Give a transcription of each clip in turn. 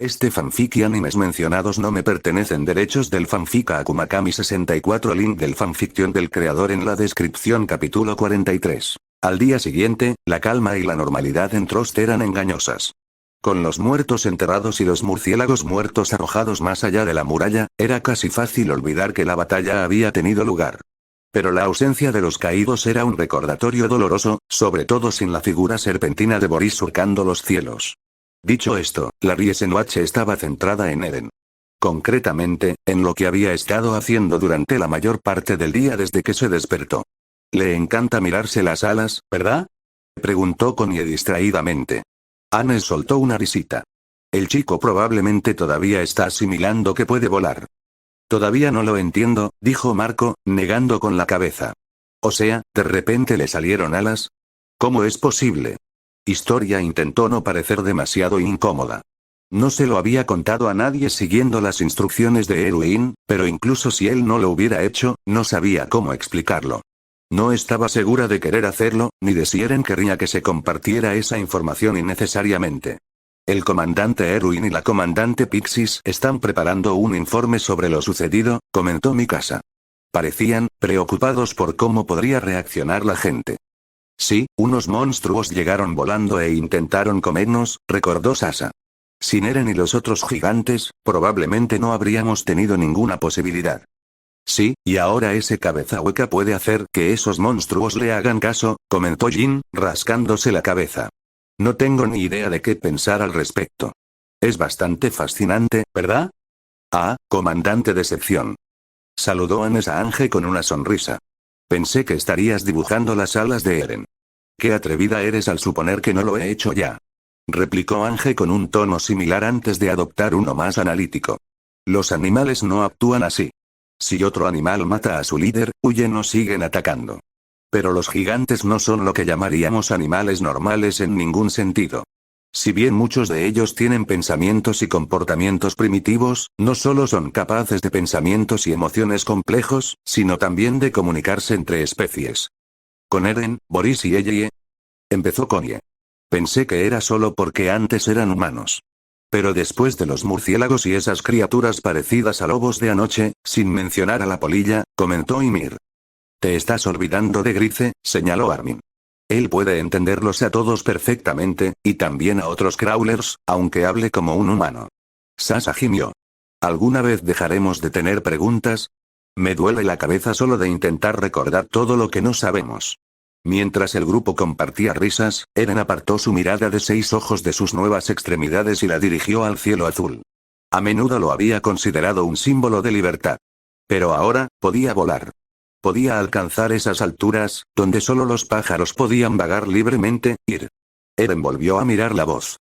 Este fanfic y animes mencionados no me pertenecen. Derechos del fanfic a Akuma Kami 64. Link del fanfiction del creador en la descripción. Capítulo 43. Al día siguiente, la calma y la normalidad en Trost eran engañosas. Con los muertos enterrados y los murciélagos muertos arrojados más allá de la muralla, era casi fácil olvidar que la batalla había tenido lugar. Pero la ausencia de los caídos era un recordatorio doloroso, sobre todo sin la figura serpentina de Boris surcando los cielos. Dicho esto, la Riesenwatch estaba centrada en Eren. Concretamente, en lo que había estado haciendo durante la mayor parte del día desde que se despertó. «Le encanta mirarse las alas, ¿verdad?», preguntó Konie distraídamente. Hannes soltó una risita. El chico probablemente todavía está asimilando que puede volar. «Todavía no lo entiendo», dijo Marco, negando con la cabeza. «O sea, ¿de repente le salieron alas? ¿Cómo es posible?». Historia intentó no parecer demasiado incómoda. No se lo había contado a nadie siguiendo las instrucciones de Erwin, pero incluso si él no lo hubiera hecho, no sabía cómo explicarlo. No estaba segura de querer hacerlo, ni de si Eren querría que se compartiera esa información innecesariamente. El comandante Erwin y la comandante Pixis están preparando un informe sobre lo sucedido, comentó Mikasa. Parecían preocupados por cómo podría reaccionar la gente. Sí, unos monstruos llegaron volando e intentaron comernos, recordó Sasa. Sin Eren y los otros gigantes, probablemente no habríamos tenido ninguna posibilidad. Sí, y ahora ese cabeza hueca puede hacer que esos monstruos le hagan caso, comentó Jin, rascándose la cabeza. No tengo ni idea de qué pensar al respecto. Es bastante fascinante, ¿verdad? Ah, comandante de sección. Saludó Hannes a Ange con una sonrisa. Pensé que estarías dibujando las alas de Eren. Qué atrevida eres al suponer que no lo he hecho ya. Replicó Ange con un tono similar antes de adoptar uno más analítico. Los animales no actúan así. Si otro animal mata a su líder, huyen o siguen atacando. Pero los gigantes no son lo que llamaríamos animales normales en ningún sentido. Si bien muchos de ellos tienen pensamientos y comportamientos primitivos, no solo son capaces de pensamientos y emociones complejos, sino también de comunicarse entre especies. Con Eren, Boris y Ellie. Empezó Konie. Pensé que era solo porque antes eran humanos. Pero después de los murciélagos y esas criaturas parecidas a lobos de anoche, sin mencionar a la polilla, comentó Ymir. Te estás olvidando de Grice, señaló Armin. Él puede entenderlos a todos perfectamente, y también a otros crawlers, aunque hable como un humano. Sasa gimió. ¿Alguna vez dejaremos de tener preguntas? Me duele la cabeza solo de intentar recordar todo lo que no sabemos. Mientras el grupo compartía risas, Eren apartó su mirada de 6 ojos de sus nuevas extremidades y la dirigió al cielo azul. A menudo lo había considerado un símbolo de libertad. Pero ahora, podía volar. Podía alcanzar esas alturas, donde solo los pájaros podían vagar libremente, ir. Eren volvió a mirar la voz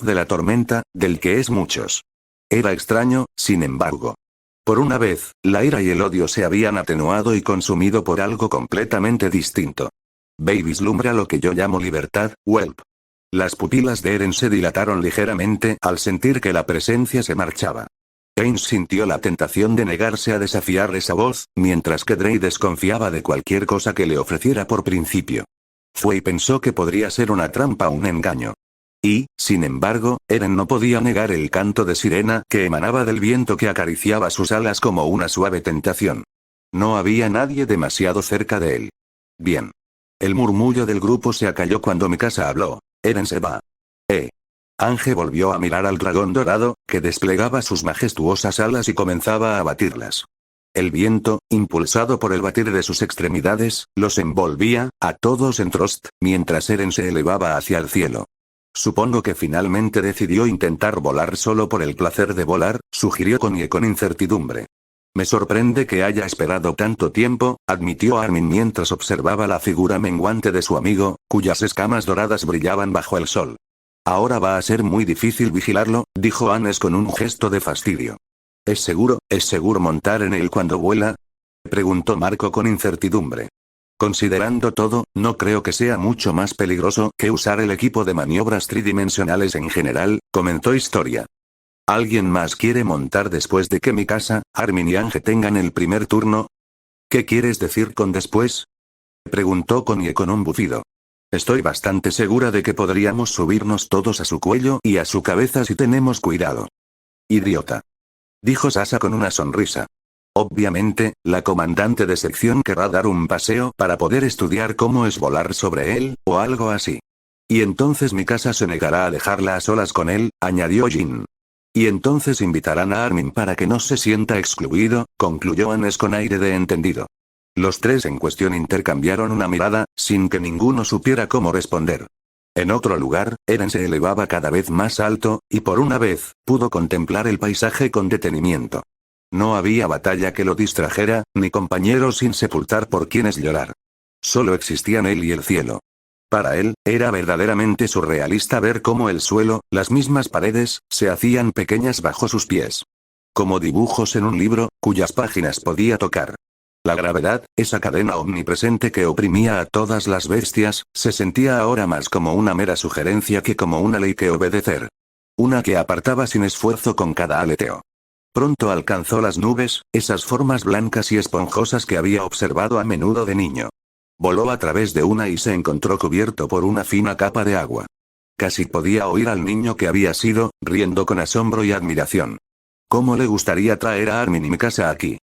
de la tormenta, del que es muchos. Era extraño, sin embargo. Por una vez, la ira y el odio se habían atenuado y consumido por algo completamente distinto. Ve y vislumbra lo que yo llamo libertad, Whelp. Las pupilas de Eren se dilataron ligeramente al sentir que la presencia se marchaba. Ains sintió la tentación de negarse a desafiar esa voz, mientras que Drey desconfiaba de cualquier cosa que le ofreciera por principio. Fue y pensó que podría ser una trampa o un engaño. Y, sin embargo, Eren no podía negar el canto de sirena que emanaba del viento que acariciaba sus alas como una suave tentación. No había nadie demasiado cerca de él. Bien. El murmullo del grupo se acalló cuando Mikasa habló. Eren se va. Ange volvió a mirar al dragón dorado, que desplegaba sus majestuosas alas y comenzaba a batirlas. El viento, impulsado por el batir de sus extremidades, los envolvía, a todos en Trost, mientras Eren se elevaba hacia el cielo. Supongo que finalmente decidió intentar volar solo por el placer de volar, sugirió Konie con incertidumbre. Me sorprende que haya esperado tanto tiempo, admitió Armin mientras observaba la figura menguante de su amigo, cuyas escamas doradas brillaban bajo el sol. Ahora va a ser muy difícil vigilarlo, dijo Hannes con un gesto de fastidio. ¿Es seguro montar en él cuando vuela?, preguntó Marco con incertidumbre. Considerando todo, no creo que sea mucho más peligroso que usar el equipo de maniobras tridimensionales en general, comentó Historia. ¿Alguien más quiere montar después de que Mikasa, Armin y Ange tengan el primer turno? ¿Qué quieres decir con después?, preguntó Konie con un bufido. Estoy bastante segura de que podríamos subirnos todos a su cuello y a su cabeza si tenemos cuidado. Idiota. Dijo Sasa con una sonrisa. Obviamente, la comandante de sección querrá dar un paseo para poder estudiar cómo es volar sobre él, o algo así. Y entonces mi casa se negará a dejarla a solas con él, añadió Jin. Y entonces invitarán a Armin para que no se sienta excluido, concluyó Anes con aire de entendido. Los tres en cuestión intercambiaron una mirada, sin que ninguno supiera cómo responder. En otro lugar, Eren se elevaba cada vez más alto, y por una vez, pudo contemplar el paisaje con detenimiento. No había batalla que lo distrajera, ni compañeros sin sepultar por quienes llorar. Solo existían él y el cielo. Para él, era verdaderamente surrealista ver cómo el suelo, las mismas paredes, se hacían pequeñas bajo sus pies. Como dibujos en un libro, cuyas páginas podía tocar. La gravedad, esa cadena omnipresente que oprimía a todas las bestias, se sentía ahora más como una mera sugerencia que como una ley que obedecer. Una que apartaba sin esfuerzo con cada aleteo. Pronto alcanzó las nubes, esas formas blancas y esponjosas que había observado a menudo de niño. Voló a través de una y se encontró cubierto por una fina capa de agua. Casi podía oír al niño que había sido, riendo con asombro y admiración. ¿Cómo le gustaría traer a Armin y mi casa aquí?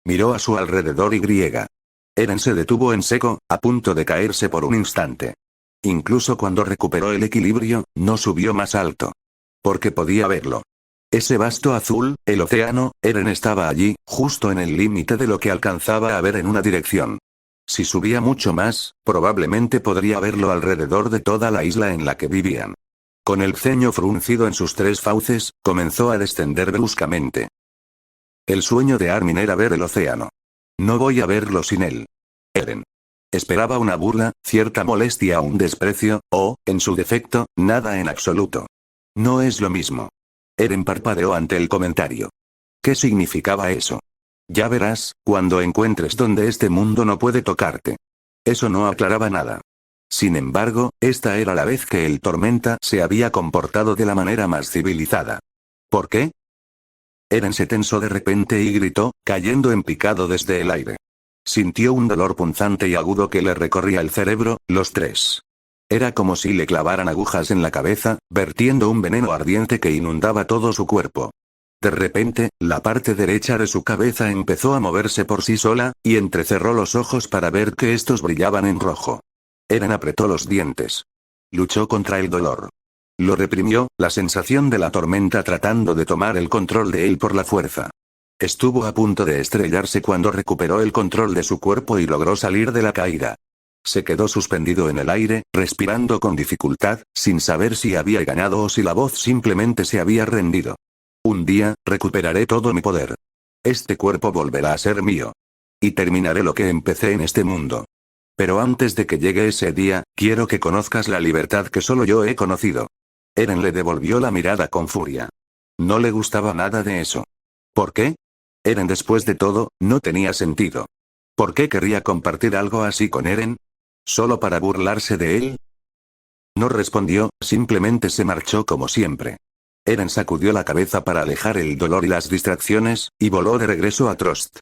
Miró a su alrededor y griega. Eren se detuvo en seco, a punto de caerse por un instante. Incluso cuando recuperó el equilibrio, no subió más alto. Porque podía verlo. Ese vasto azul, el océano, Eren estaba allí, justo en el límite de lo que alcanzaba a ver en una dirección. Si subía mucho más, probablemente podría verlo alrededor de toda la isla en la que vivían. Con el ceño fruncido en sus tres fauces, comenzó a descender bruscamente. El sueño de Armin era ver el océano. No voy a verlo sin él. Eren. Esperaba una burla, cierta molestia o un desprecio, o, en su defecto, nada en absoluto. No es lo mismo. Eren parpadeó ante el comentario. ¿Qué significaba eso? Ya verás, cuando encuentres donde este mundo no puede tocarte. Eso no aclaraba nada. Sin embargo, esta era la vez que el Tormenta se había comportado de la manera más civilizada. ¿Por qué? Eren se tensó de repente y gritó, cayendo en picado desde el aire. Sintió un dolor punzante y agudo que le recorría el cerebro, los tres. Era como si le clavaran agujas en la cabeza, vertiendo un veneno ardiente que inundaba todo su cuerpo. De repente, la parte derecha de su cabeza empezó a moverse por sí sola, y entrecerró los ojos para ver que estos brillaban en rojo. Eren apretó los dientes. Luchó contra el dolor. Lo reprimió, la sensación de la tormenta tratando de tomar el control de él por la fuerza. Estuvo a punto de estrellarse cuando recuperó el control de su cuerpo y logró salir de la caída. Se quedó suspendido en el aire, respirando con dificultad, sin saber si había ganado o si la voz simplemente se había rendido. Un día, recuperaré todo mi poder. Este cuerpo volverá a ser mío. Y terminaré lo que empecé en este mundo. Pero antes de que llegue ese día, quiero que conozcas la libertad que solo yo he conocido. Eren le devolvió la mirada con furia. No le gustaba nada de eso. ¿Por qué? Eren, después de todo, no tenía sentido. ¿Por qué querría compartir algo así con Eren? ¿Solo para burlarse de él? No respondió, simplemente se marchó como siempre. Eren sacudió la cabeza para alejar el dolor y las distracciones, y voló de regreso a Trost.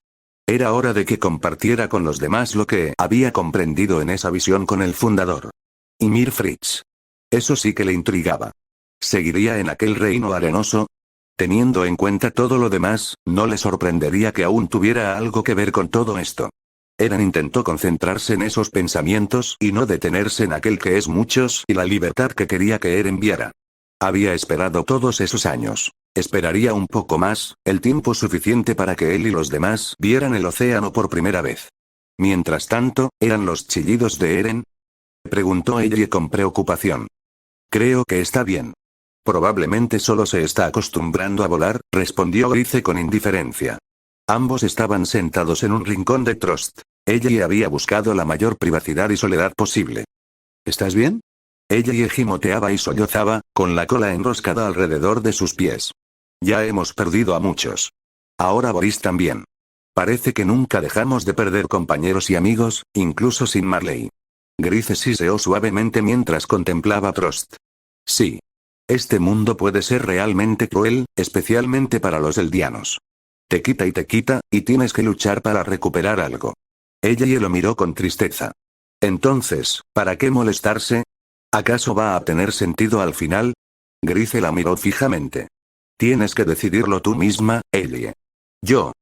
Era hora de que compartiera con los demás lo que había comprendido en esa visión con el fundador. Ymir Fritz. Eso sí que le intrigaba. ¿Seguiría en aquel reino arenoso? Teniendo en cuenta todo lo demás, no le sorprendería que aún tuviera algo que ver con todo esto. Eren intentó concentrarse en esos pensamientos y no detenerse en aquel que es muchos y la libertad que quería que Eren viera. Había esperado todos esos años. Esperaría un poco más, el tiempo suficiente para que él y los demás vieran el océano por primera vez. Mientras tanto, ¿eran los chillidos de Eren? Preguntó ella con preocupación. Creo que está bien. Probablemente solo se está acostumbrando a volar, respondió Grice con indiferencia. Ambos estaban sentados en un rincón de Trost. Ella había buscado la mayor privacidad y soledad posible. ¿Estás bien? Ella gimoteaba y sollozaba, con la cola enroscada alrededor de sus pies. Ya hemos perdido a muchos. Ahora Boris también. Parece que nunca dejamos de perder compañeros y amigos, incluso sin Marley. Grice siseó suavemente mientras contemplaba a Trost. Sí. Este mundo puede ser realmente cruel, especialmente para los eldianos. Te quita, y tienes que luchar para recuperar algo. Ella lo miró con tristeza. Entonces, ¿para qué molestarse? ¿Acaso va a tener sentido al final? Grice la miró fijamente. Tienes que decidirlo tú misma, Ellie. Yo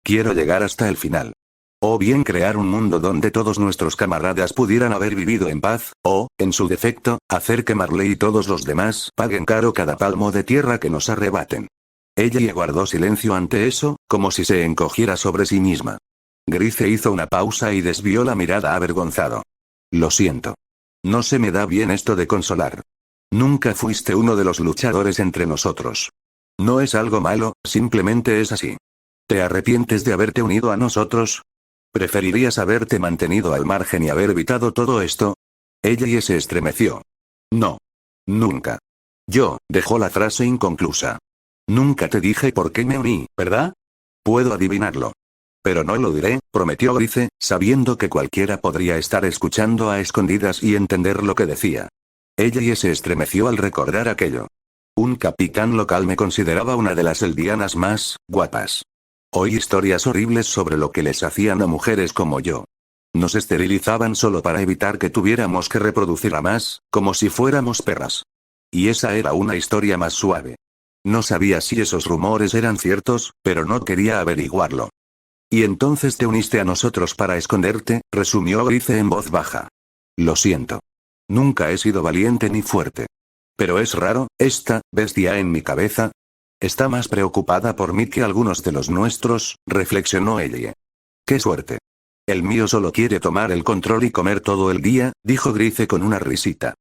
quiero llegar hasta el final. O bien crear un mundo donde todos nuestros camaradas pudieran haber vivido en paz, o, en su defecto, hacer que Marley y todos los demás paguen caro cada palmo de tierra que nos arrebaten. Ellie guardó silencio ante eso, como si se encogiera sobre sí misma. Grice hizo una pausa y desvió la mirada avergonzado. Lo siento. No se me da bien esto de consolar. Nunca fuiste uno de los luchadores entre nosotros. No es algo malo, simplemente es así. ¿Te arrepientes de haberte unido a nosotros? ¿Preferirías haberte mantenido al margen y haber evitado todo esto? Ellie se estremeció. No. Nunca. Dejó la frase inconclusa. Nunca te dije por qué me uní, ¿verdad? Puedo adivinarlo. Pero no lo diré, prometió Grice, sabiendo que cualquiera podría estar escuchando a escondidas y entender lo que decía. Ellie se estremeció al recordar aquello. Un capitán local me consideraba una de las eldianas más guapas. Oí historias horribles sobre lo que les hacían a mujeres como yo. Nos esterilizaban solo para evitar que tuviéramos que reproducir a más, como si fuéramos perras. Y esa era una historia más suave. No sabía si esos rumores eran ciertos, pero no quería averiguarlo. Y entonces te uniste a nosotros para esconderte, resumió Grice en voz baja. Lo siento. Nunca he sido valiente ni fuerte. Pero es raro, esta bestia en mi cabeza. Está más preocupada por mí que algunos de los nuestros, reflexionó Ellie. ¡Qué suerte! El mío solo quiere tomar el control y comer todo el día, dijo Grice con una risita.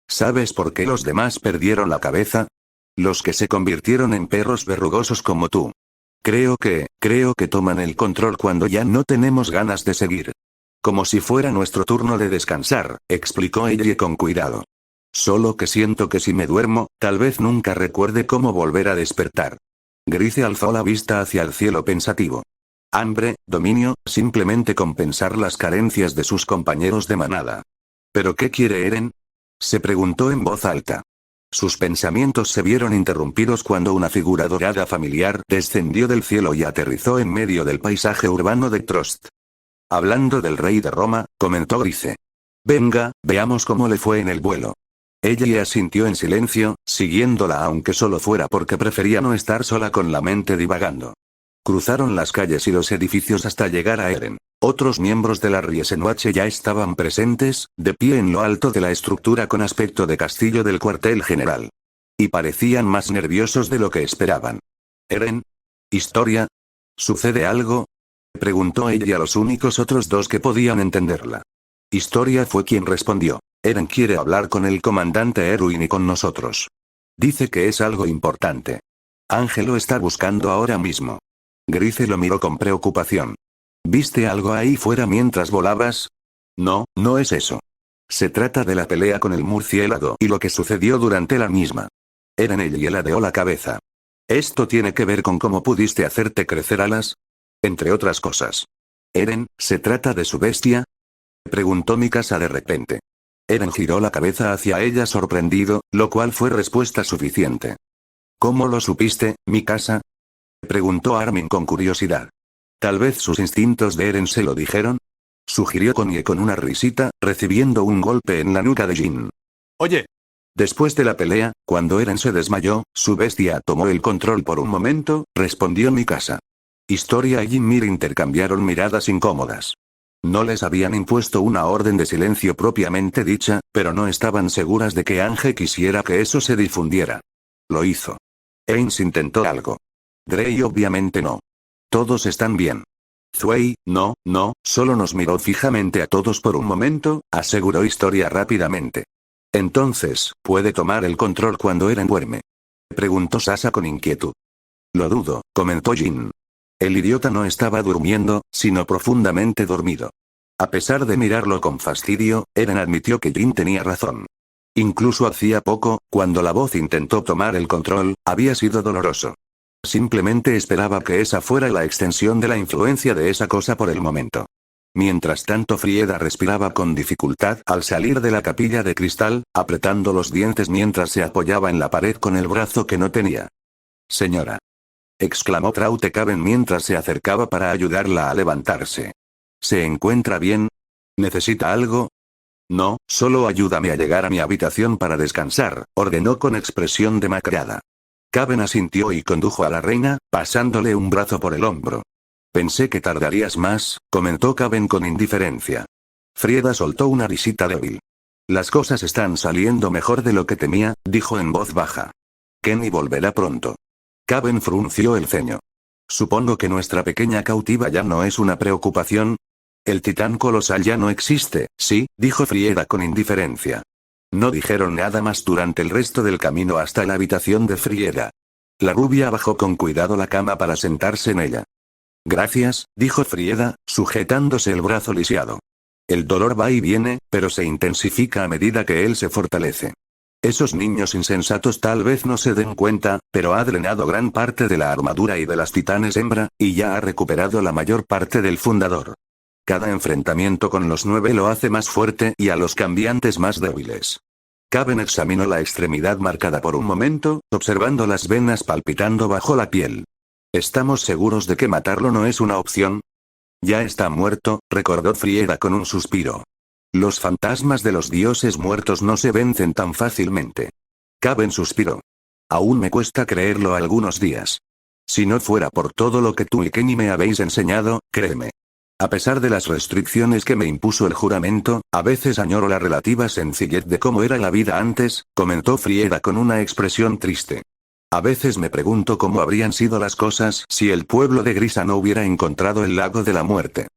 ¿Sabes por qué los demás perdieron la cabeza? Los que se convirtieron en perros verrugosos como tú. Creo que toman el control cuando ya no tenemos ganas de seguir. Como si fuera nuestro turno de descansar, explicó Ellie con cuidado. Solo que siento que si me duermo, tal vez nunca recuerde cómo volver a despertar. Grice alzó la vista hacia el cielo pensativo. Hambre, dominio, simplemente compensar las carencias de sus compañeros de manada. ¿Pero qué quiere Eren? Se preguntó en voz alta. Sus pensamientos se vieron interrumpidos cuando una figura dorada familiar descendió del cielo y aterrizó en medio del paisaje urbano de Trost. Hablando del rey de Roma, comentó Grice. Venga, veamos cómo le fue en el vuelo. Ella asintió en silencio, siguiéndola aunque solo fuera porque prefería no estar sola con la mente divagando. Cruzaron las calles y los edificios hasta llegar a Eren. Otros miembros de la Riesenwache ya estaban presentes, de pie en lo alto de la estructura con aspecto de castillo del cuartel general. Y parecían más nerviosos de lo que esperaban. ¿Eren? ¿Historia? ¿Sucede algo? Preguntó ella a los únicos otros dos que podían entenderla. Historia fue quien respondió. Eren quiere hablar con el comandante Erwin y con nosotros. Dice que es algo importante. Ángel lo está buscando ahora mismo. Grice lo miró con preocupación. ¿Viste algo ahí fuera mientras volabas? No, no es eso. Se trata de la pelea con el murciélago y lo que sucedió durante la misma. Eren Ellie ladeó la cabeza. ¿Esto tiene que ver con cómo pudiste hacerte crecer alas? Entre otras cosas. Eren, ¿se trata de su bestia? Preguntó Mikasa de repente. Eren giró la cabeza hacia ella sorprendido, lo cual fue respuesta suficiente. ¿Cómo lo supiste, Mikasa? Preguntó Armin con curiosidad. ¿Tal vez sus instintos de Eren se lo dijeron? Sugirió Konie con una risita, recibiendo un golpe en la nuca de Jin. Oye. Después de la pelea, cuando Eren se desmayó, su bestia tomó el control por un momento, respondió Mikasa. Historia y Ymir intercambiaron miradas incómodas. No les habían impuesto una orden de silencio propiamente dicha, pero no estaban seguras de que Ange quisiera que eso se difundiera. Lo hizo. Ains intentó algo. Drey obviamente no. Todos están bien. Zuei, no, solo nos miró fijamente a todos por un momento, aseguró Historia rápidamente. Entonces, ¿puede tomar el control cuando Eren duerme? Preguntó Sasa con inquietud. Lo dudo, comentó Jin. El idiota no estaba durmiendo, sino profundamente dormido. A pesar de mirarlo con fastidio, Eren admitió que Jin tenía razón. Incluso hacía poco, cuando la voz intentó tomar el control, había sido doloroso. Simplemente esperaba que esa fuera la extensión de la influencia de esa cosa por el momento. Mientras tanto Frieda respiraba con dificultad al salir de la capilla de cristal, apretando los dientes mientras se apoyaba en la pared con el brazo que no tenía. Señora. Exclamó Trautecaben mientras se acercaba para ayudarla a levantarse. ¿Se encuentra bien? ¿Necesita algo? No, solo ayúdame a llegar a mi habitación para descansar, ordenó con expresión demacrada. Caben asintió y condujo a la reina, pasándole un brazo por el hombro. Pensé que tardarías más, comentó Caben con indiferencia. Frieda soltó una risita débil. Las cosas están saliendo mejor de lo que temía, dijo en voz baja. Kenny volverá pronto. Caben frunció el ceño. Supongo que nuestra pequeña cautiva ya no es una preocupación. El titán colosal ya no existe, sí, dijo Frieda con indiferencia. No dijeron nada más durante el resto del camino hasta la habitación de Frieda. La rubia bajó con cuidado la cama para sentarse en ella. Gracias, dijo Frieda, sujetándose el brazo lisiado. El dolor va y viene, pero se intensifica a medida que él se fortalece. Esos niños insensatos tal vez no se den cuenta, pero ha drenado gran parte de la armadura y de las titanes hembra, y ya ha recuperado la mayor parte del fundador. Cada enfrentamiento con los 9 lo hace más fuerte y a los cambiantes más débiles. Caben examinó la extremidad marcada por un momento, observando las venas palpitando bajo la piel. ¿Estamos seguros de que matarlo no es una opción? Ya está muerto, recordó Frieda con un suspiro. Los fantasmas de los dioses muertos no se vencen tan fácilmente. Caben suspiró. Aún me cuesta creerlo algunos días. Si no fuera por todo lo que tú y Kenny me habéis enseñado, créeme. A pesar de las restricciones que me impuso el juramento, a veces añoro la relativa sencillez de cómo era la vida antes, comentó Frieda con una expresión triste. A veces me pregunto cómo habrían sido las cosas si el pueblo de Grisa no hubiera encontrado el lago de la muerte.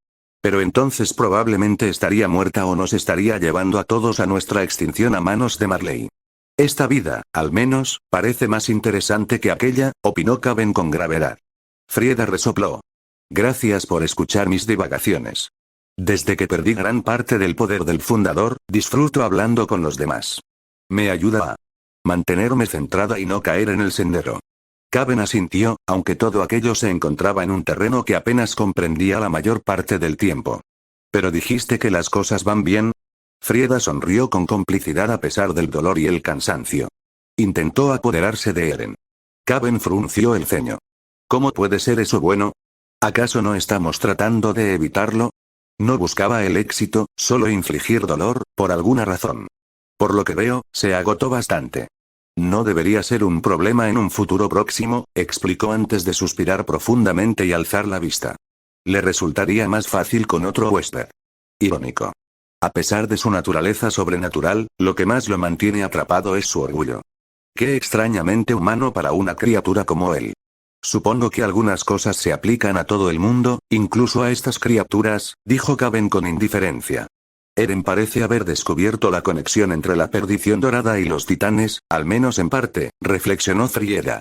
Pero entonces probablemente estaría muerta o nos estaría llevando a todos a nuestra extinción a manos de Marley. Esta vida, al menos, parece más interesante que aquella, opinó Caben con gravedad. Frieda resopló. Gracias por escuchar mis divagaciones. Desde que perdí gran parte del poder del fundador, disfruto hablando con los demás. Me ayuda a mantenerme centrada y no caer en el sendero. Caben asintió, aunque todo aquello se encontraba en un terreno que apenas comprendía la mayor parte del tiempo. ¿Pero dijiste que las cosas van bien? Frieda sonrió con complicidad a pesar del dolor y el cansancio. Intentó apoderarse de Eren. Caben frunció el ceño. ¿Cómo puede ser eso bueno? ¿Acaso no estamos tratando de evitarlo? No buscaba el éxito, solo infligir dolor, por alguna razón. Por lo que veo, se agotó bastante. No debería ser un problema en un futuro próximo, explicó antes de suspirar profundamente y alzar la vista. Le resultaría más fácil con otro huésped. Irónico. A pesar de su naturaleza sobrenatural, lo que más lo mantiene atrapado es su orgullo. Qué extrañamente humano para una criatura como él. Supongo que algunas cosas se aplican a todo el mundo, incluso a estas criaturas, dijo Caben con indiferencia. Eren parece haber descubierto la conexión entre la perdición dorada y los titanes, al menos en parte, reflexionó Frieda.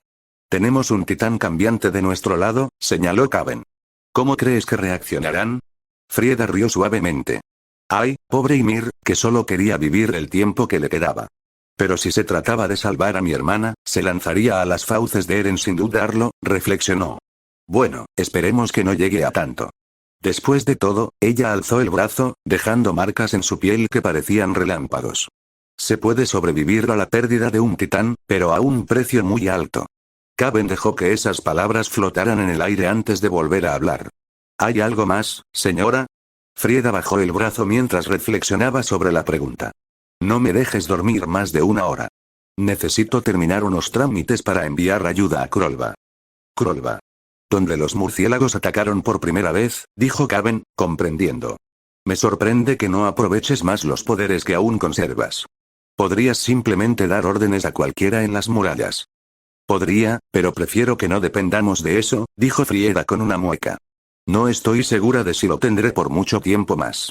Tenemos un titán cambiante de nuestro lado, señaló Caben. ¿Cómo crees que reaccionarán? Frieda rió suavemente. Ay, pobre Ymir, que solo quería vivir el tiempo que le quedaba. Pero si se trataba de salvar a mi hermana, se lanzaría a las fauces de Eren sin dudarlo, reflexionó. Bueno, esperemos que no llegue a tanto. Después de todo, ella alzó el brazo, dejando marcas en su piel que parecían relámpagos. Se puede sobrevivir a la pérdida de un titán, pero a un precio muy alto. Caben dejó que esas palabras flotaran en el aire antes de volver a hablar. ¿Hay algo más, señora? Frieda bajó el brazo mientras reflexionaba sobre la pregunta. No me dejes dormir más de una hora. Necesito terminar unos trámites para enviar ayuda a Krolva. Krolva. Donde los murciélagos atacaron por primera vez, dijo Caben, comprendiendo. Me sorprende que no aproveches más los poderes que aún conservas. Podrías simplemente dar órdenes a cualquiera en las murallas. Podría, pero prefiero que no dependamos de eso, dijo Frieda con una mueca. No estoy segura de si lo tendré por mucho tiempo más.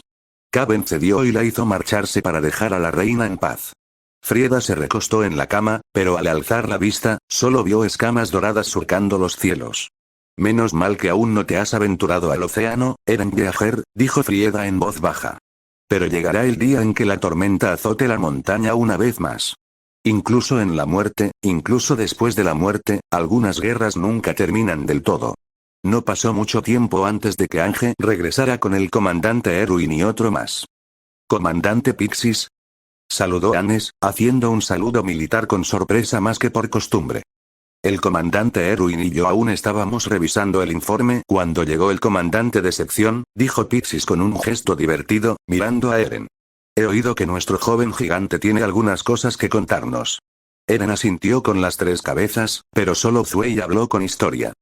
Caben cedió y la hizo marcharse para dejar a la reina en paz. Frieda se recostó en la cama, pero al alzar la vista, solo vio escamas doradas surcando los cielos. Menos mal que aún no te has aventurado al océano, Eren Yeager, dijo Frieda en voz baja. Pero llegará el día en que la tormenta azote la montaña una vez más. Incluso en la muerte, incluso después de la muerte, algunas guerras nunca terminan del todo. No pasó mucho tiempo antes de que Ange regresara con el comandante Erwin y otro más. ¿Comandante Pixis? Saludó Anes, haciendo un saludo militar con sorpresa más que por costumbre. El comandante Erwin y yo aún estábamos revisando el informe cuando llegó el comandante de sección, dijo Pixis con un gesto divertido, mirando a Eren. He oído que nuestro joven gigante tiene algunas cosas que contarnos. Eren asintió con las tres cabezas, pero solo Zuei habló con Historia.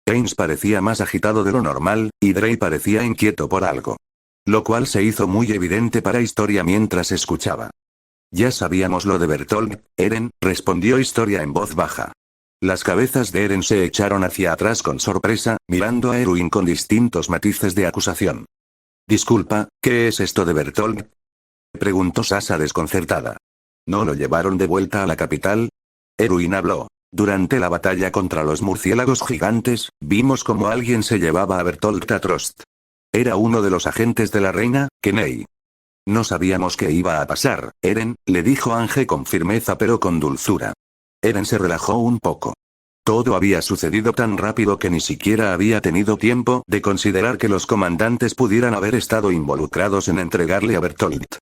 Ains parecía más agitado de lo normal, y Drey parecía inquieto por algo. Lo cual se hizo muy evidente para Historia mientras escuchaba. Ya sabíamos lo de Bertolt, Eren, respondió Historia en voz baja. Las cabezas de Eren se echaron hacia atrás con sorpresa, mirando a Erwin con distintos matices de acusación. Disculpa, ¿qué es esto de Bertolt? Preguntó Sasa desconcertada. ¿No lo llevaron de vuelta a la capital? Erwin habló. Durante la batalla contra los murciélagos gigantes, vimos como alguien se llevaba a Bertolt Atrost. Era uno de los agentes de la reina, Kenei. No sabíamos qué iba a pasar, Eren, le dijo Ange con firmeza pero con dulzura. Eren se relajó un poco. Todo había sucedido tan rápido que ni siquiera había tenido tiempo de considerar que los comandantes pudieran haber estado involucrados en entregarle a Bertolt.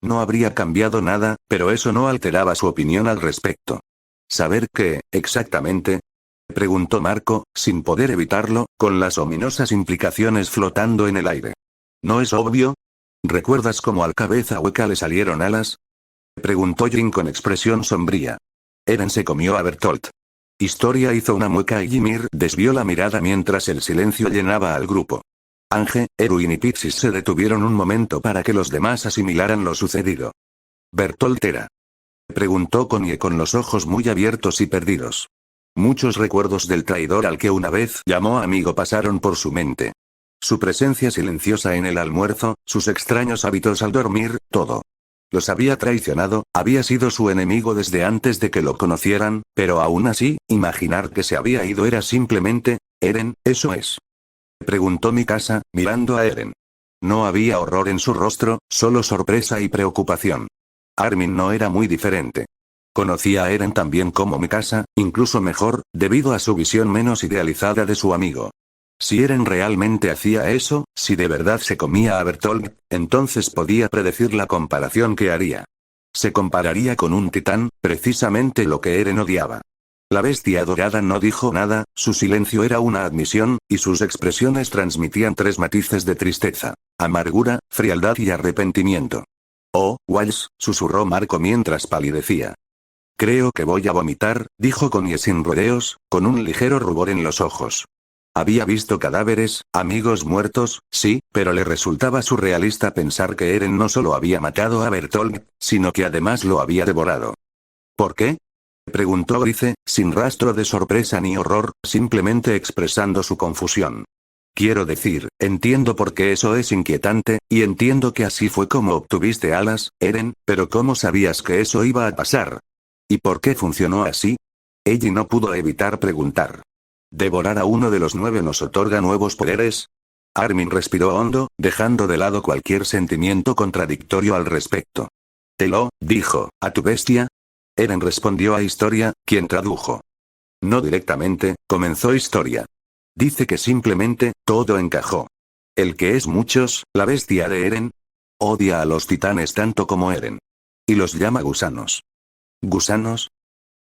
No habría cambiado nada, pero eso no alteraba su opinión al respecto. ¿Saber qué, exactamente? Preguntó Marco, sin poder evitarlo, con las ominosas implicaciones flotando en el aire. ¿No es obvio? ¿Recuerdas cómo al cabeza hueca le salieron alas? Preguntó Jin con expresión sombría. Eren se comió a Bertolt. Historia hizo una mueca y Ymir desvió la mirada mientras el silencio llenaba al grupo. Ange, Erwin y Pixis se detuvieron un momento para que los demás asimilaran lo sucedido. ¿Bertolt era? Preguntó Connie con los ojos muy abiertos y perdidos. Muchos recuerdos del traidor al que una vez llamó amigo pasaron por su mente. Su presencia silenciosa en el almuerzo, sus extraños hábitos al dormir, todo. Los había traicionado, había sido su enemigo desde antes de que lo conocieran, pero aún así, imaginar que se había ido era simplemente, Eren, ¿eso es? Preguntó Mikasa, mirando a Eren. No había horror en su rostro, solo sorpresa y preocupación. Armin no era muy diferente. Conocía a Eren tan bien como Mikasa, incluso mejor, debido a su visión menos idealizada de su amigo. Si Eren realmente hacía eso, si de verdad se comía a Bertolt, entonces podía predecir la comparación que haría. Se compararía con un titán, precisamente lo que Eren odiaba. La bestia dorada no dijo nada, su silencio era una admisión, y sus expresiones transmitían tres matices de tristeza, amargura, frialdad y arrepentimiento. Oh, Walsh, susurró Marco mientras palidecía. Creo que voy a vomitar, dijo Connie sin rodeos, con un ligero rubor en los ojos. Había visto cadáveres, amigos muertos, sí, pero le resultaba surrealista pensar que Eren no solo había matado a Bertolt, sino que además lo había devorado. ¿Por qué? Preguntó Grice, sin rastro de sorpresa ni horror, simplemente expresando su confusión. Quiero decir, entiendo por qué eso es inquietante, y entiendo que así fue como obtuviste alas, Eren, pero ¿cómo sabías que eso iba a pasar? ¿Y por qué funcionó así? Ella no pudo evitar preguntar. ¿Devorar a uno de los 9 nos otorga nuevos poderes? Armin respiró hondo, dejando de lado cualquier sentimiento contradictorio al respecto. Te lo dijo, ¿a tu bestia? Eren respondió a Historia, quien tradujo. No directamente, comenzó Historia. Dice que simplemente, todo encajó. El que es muchos, la bestia de Eren. Odia a los titanes tanto como Eren. Y los llama gusanos. ¿Gusanos?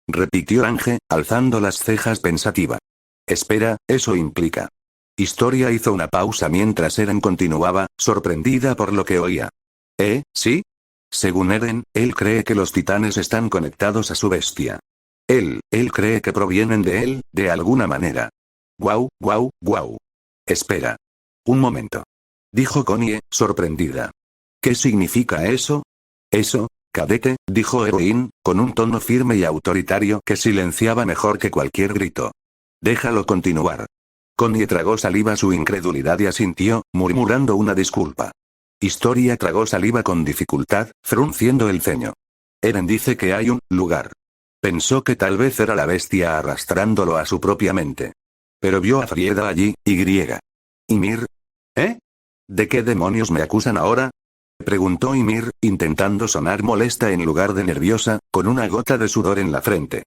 Repitió Ange, alzando las cejas pensativa. Espera, eso implica. Historia hizo una pausa mientras Eren continuaba, sorprendida por lo que oía. ¿Sí? Según Eren, él cree que los titanes están conectados a su bestia. Él cree que provienen de él, de alguna manera. Guau. Espera. Un momento. Dijo Connie, sorprendida. ¿Qué significa eso? Eso, cadete, dijo Erwin, con un tono firme y autoritario que silenciaba mejor que cualquier grito. Déjalo continuar. Connie tragó saliva su incredulidad y asintió, murmurando una disculpa. Historia tragó saliva con dificultad, frunciendo el ceño. Eren dice que hay un lugar. Pensó que tal vez era la bestia arrastrándolo a su propia mente. Pero vio a Frieda allí, Ymir. ¿De qué demonios me acusan ahora? Preguntó Ymir, intentando sonar molesta en lugar de nerviosa, con una gota de sudor en la frente.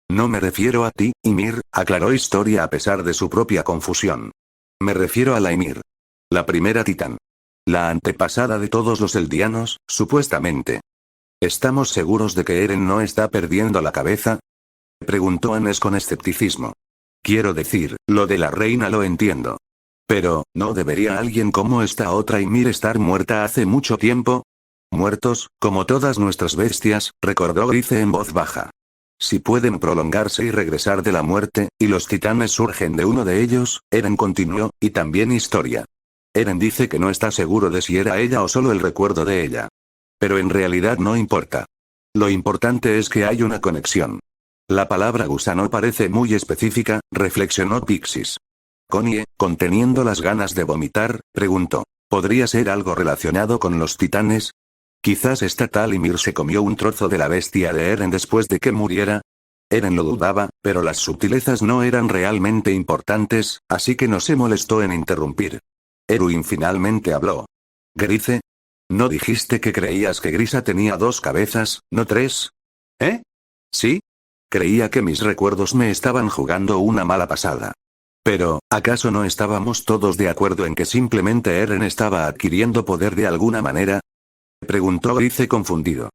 No me refiero a ti, Ymir, aclaró Historia a pesar de su propia confusión. Me refiero a la Ymir. La primera titán. La antepasada de todos los eldianos, supuestamente. ¿Estamos seguros de que Eren no está perdiendo la cabeza? Preguntó Anes con escepticismo. Quiero decir, lo de la reina lo entiendo. Pero, ¿no debería alguien como esta otra Ymir estar muerta hace mucho tiempo? Muertos, como todas nuestras bestias, recordó Grice en voz baja. Si pueden prolongarse y regresar de la muerte, y los titanes surgen de uno de ellos, Eren continuó, y también historia. Eren dice que no está seguro de si era ella o solo el recuerdo de ella. Pero en realidad no importa. Lo importante es que hay una conexión. La palabra gusano parece muy específica, reflexionó Pixis. Connie, conteniendo las ganas de vomitar, preguntó. ¿Podría ser algo relacionado con los titanes? Quizás esta tal Ymir se comió un trozo de la bestia de Eren después de que muriera. Eren lo dudaba, pero las sutilezas no eran realmente importantes, así que no se molestó en interrumpir. Erwin finalmente habló. Grice. ¿No dijiste que creías que Grisa tenía 2 cabezas, no 3? ¿Eh? ¿Sí? Creía que mis recuerdos me estaban jugando una mala pasada. Pero, ¿acaso no estábamos todos de acuerdo en que simplemente Eren estaba adquiriendo poder de alguna manera? Preguntó Grice confundido.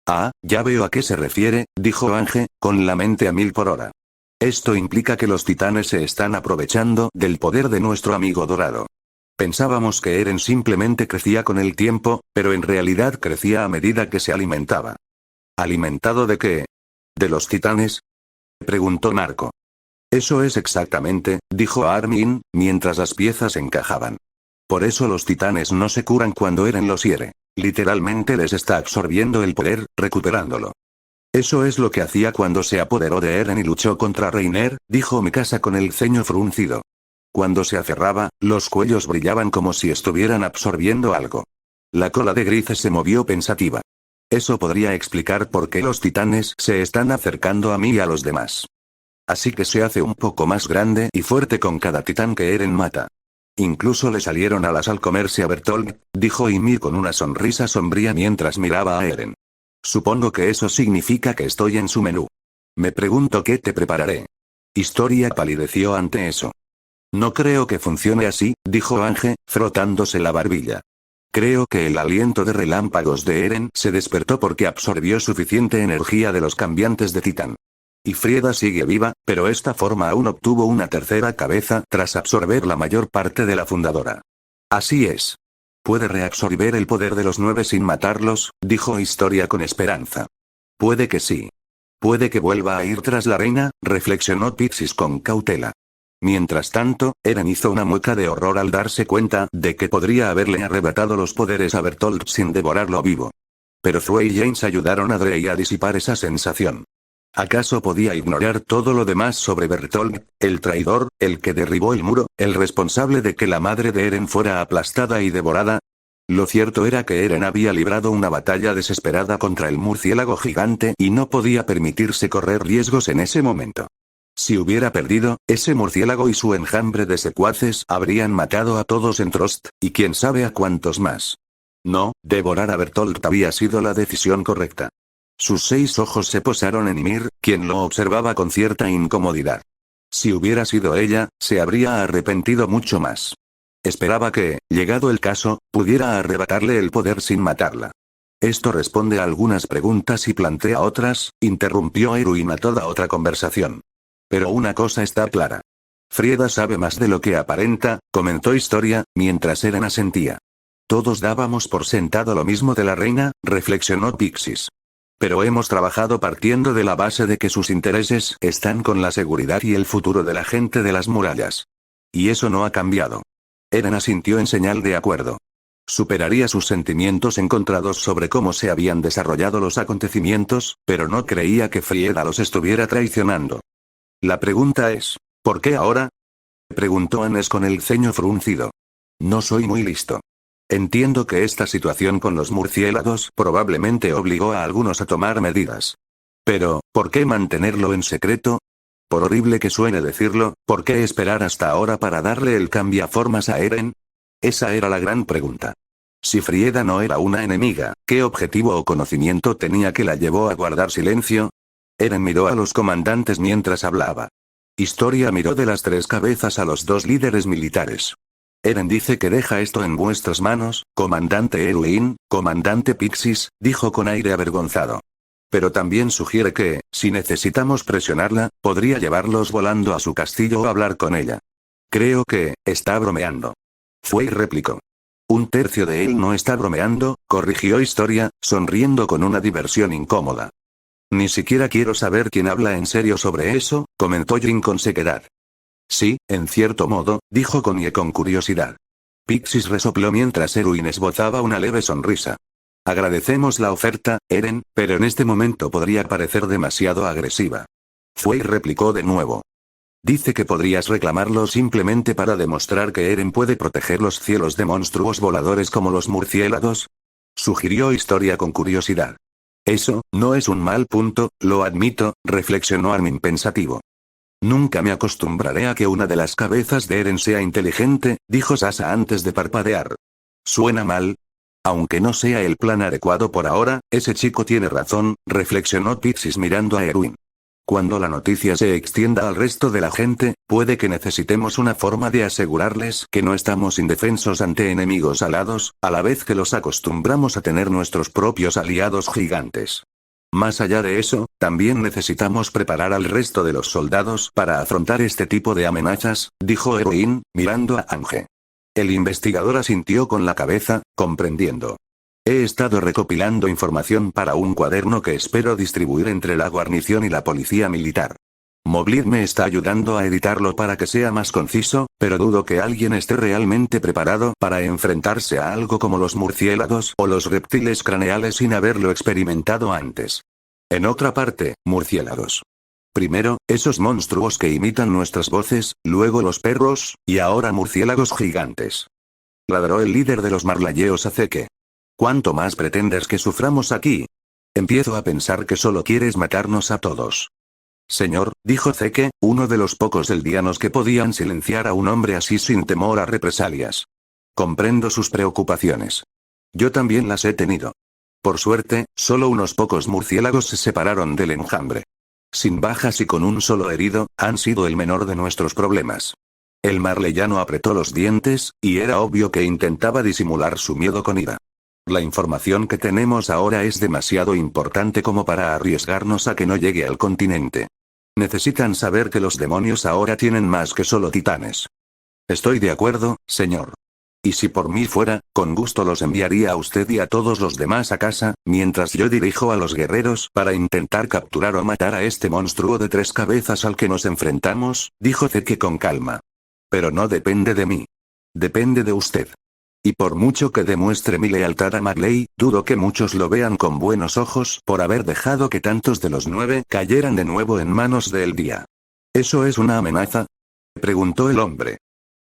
Ah, ya veo a qué se refiere, dijo Ange, con la mente a 1000 por hora. Esto implica que los titanes se están aprovechando del poder de nuestro amigo dorado. Pensábamos que Eren simplemente crecía con el tiempo, pero en realidad crecía a medida que se alimentaba. ¿Alimentado de qué? ¿De los titanes? Preguntó Marco. Eso es exactamente, dijo Armin, mientras las piezas encajaban. Por eso los titanes no se curan cuando Eren los hiere. Literalmente les está absorbiendo el poder, recuperándolo. Eso es lo que hacía cuando se apoderó de Eren y luchó contra Reiner, dijo Mikasa con el ceño fruncido. Cuando se aferraba, los cuellos brillaban como si estuvieran absorbiendo algo. La cola de Grice se movió pensativa. Eso podría explicar por qué los titanes se están acercando a mí y a los demás. Así que se hace un poco más grande y fuerte con cada titán que Eren mata. Incluso le salieron alas al comerse a Bertolt, dijo Ymir con una sonrisa sombría mientras miraba a Eren. Supongo que eso significa que estoy en su menú. Me pregunto qué te prepararé. Historia palideció ante eso. No creo que funcione así, dijo Ange, frotándose la barbilla. Creo que el aliento de relámpagos de Eren se despertó porque absorbió suficiente energía de los cambiantes de titán. Y Frieda sigue viva, pero esta forma aún obtuvo una tercera cabeza tras absorber la mayor parte de la fundadora. Así es. Puede reabsorber el poder de los 9 sin matarlos, dijo Historia con esperanza. Puede que sí. Puede que vuelva a ir tras la reina, reflexionó Pixis con cautela. Mientras tanto, Eren hizo una mueca de horror al darse cuenta de que podría haberle arrebatado los poderes a Bertolt sin devorarlo vivo. Pero Zue y James ayudaron a Drey a disipar esa sensación. ¿Acaso podía ignorar todo lo demás sobre Bertolt, el traidor, el que derribó el muro, el responsable de que la madre de Eren fuera aplastada y devorada? Lo cierto era que Eren había librado una batalla desesperada contra el murciélago gigante y no podía permitirse correr riesgos en ese momento. Si hubiera perdido, ese murciélago y su enjambre de secuaces habrían matado a todos en Trost, y quién sabe a cuántos más. No, devorar a Bertolt había sido la decisión correcta. Sus 6 ojos se posaron en Ymir, quien lo observaba con cierta incomodidad. Si hubiera sido ella, se habría arrepentido mucho más. Esperaba que, llegado el caso, pudiera arrebatarle el poder sin matarla. Esto responde a algunas preguntas y plantea otras, interrumpió Erwin a toda otra conversación. Pero una cosa está clara. Frieda sabe más de lo que aparenta, comentó Historia, mientras Eren asentía. Todos dábamos por sentado lo mismo de la reina, reflexionó Pixis. Pero hemos trabajado partiendo de la base de que sus intereses están con la seguridad y el futuro de la gente de las murallas. Y eso no ha cambiado. Eren asintió en señal de acuerdo. Superaría sus sentimientos encontrados sobre cómo se habían desarrollado los acontecimientos, pero no creía que Frieda los estuviera traicionando. La pregunta es, ¿por qué ahora? Preguntó Anes con el ceño fruncido. No soy muy listo. Entiendo que esta situación con los murciélagos probablemente obligó a algunos a tomar medidas. Pero, ¿por qué mantenerlo en secreto? Por horrible que suene decirlo, ¿por qué esperar hasta ahora para darle el cambiaformas a Eren? Esa era la gran pregunta. Si Frieda no era una enemiga, ¿qué objetivo o conocimiento tenía que la llevó a guardar silencio? Eren miró a los comandantes mientras hablaba. Historia miró de las 3 cabezas a los 2 líderes militares. Eren dice que deja esto en vuestras manos, comandante Erwin, comandante Pixis, dijo con aire avergonzado. Pero también sugiere que, si necesitamos presionarla, podría llevarlos volando a su castillo o hablar con ella. Creo que, está bromeando. Fue y replicó. Un tercio de él no está bromeando, corrigió Historia, sonriendo con una diversión incómoda. Ni siquiera quiero saber quién habla en serio sobre eso, comentó Jin con sequedad. Sí, en cierto modo, dijo Connie con curiosidad. Pixis resopló mientras Erwin esbozaba una leve sonrisa. Agradecemos la oferta, Eren, pero en este momento podría parecer demasiado agresiva. Fue y replicó de nuevo. Dice que podrías reclamarlo simplemente para demostrar que Eren puede proteger los cielos de monstruos voladores como los murciélagos. Sugirió Historia con curiosidad. Eso, no es un mal punto, lo admito, reflexionó Armin pensativo. Nunca me acostumbraré a que una de las cabezas de Eren sea inteligente, dijo Sasa antes de parpadear. ¿Suena mal? Aunque no sea el plan adecuado por ahora, ese chico tiene razón, reflexionó Pixis mirando a Erwin. Cuando la noticia se extienda al resto de la gente, puede que necesitemos una forma de asegurarles que no estamos indefensos ante enemigos alados, a la vez que los acostumbramos a tener nuestros propios aliados gigantes. Más allá de eso, también necesitamos preparar al resto de los soldados para afrontar este tipo de amenazas, dijo Erwin, mirando a Ange. El investigador asintió con la cabeza, comprendiendo. He estado recopilando información para un cuaderno que espero distribuir entre la guarnición y la policía militar. Moblid me está ayudando a editarlo para que sea más conciso, pero dudo que alguien esté realmente preparado para enfrentarse a algo como los murciélagos o los reptiles craneales sin haberlo experimentado antes. En otra parte, murciélagos. Primero, esos monstruos que imitan nuestras voces, luego los perros, y ahora murciélagos gigantes. Ladró el líder de los marlayeos a Zeke. ¿Cuánto más pretendes que suframos aquí? Empiezo a pensar que solo quieres matarnos a todos. Señor, dijo Zeke, uno de los pocos eldianos que podían silenciar a un hombre así sin temor a represalias. Comprendo sus preocupaciones. Yo también las he tenido. Por suerte, solo unos pocos murciélagos se separaron del enjambre. Sin bajas y con un solo herido, han sido el menor de nuestros problemas. El marleyano apretó los dientes, y era obvio que intentaba disimular su miedo con ira. La información que tenemos ahora es demasiado importante como para arriesgarnos a que no llegue al continente. Necesitan saber que los demonios ahora tienen más que solo titanes. Estoy de acuerdo, señor. Y si por mí fuera, con gusto los enviaría a usted y a todos los demás a casa, mientras yo dirijo a los guerreros para intentar capturar o matar a este monstruo de 3 cabezas al que nos enfrentamos, dijo Zeke con calma. Pero no depende de mí. Depende de usted. Y por mucho que demuestre mi lealtad a Marley, dudo que muchos lo vean con buenos ojos por haber dejado que tantos de los 9 cayeran de nuevo en manos del día. ¿Eso es una amenaza?, preguntó el hombre.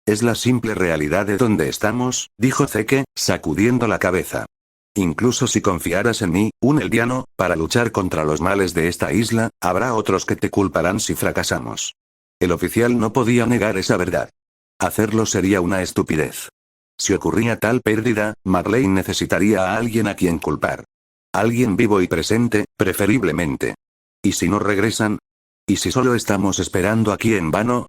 Es la simple realidad de donde estamos, dijo Zeke, sacudiendo la cabeza. Incluso si confiaras en mí, un eldiano, para luchar contra los males de esta isla, habrá otros que te culparán si fracasamos. El oficial no podía negar esa verdad. Hacerlo sería una estupidez. Si ocurría tal pérdida, Marley necesitaría a alguien a quien culpar. Alguien vivo y presente, preferiblemente. ¿Y si no regresan? ¿Y si solo estamos esperando aquí en vano?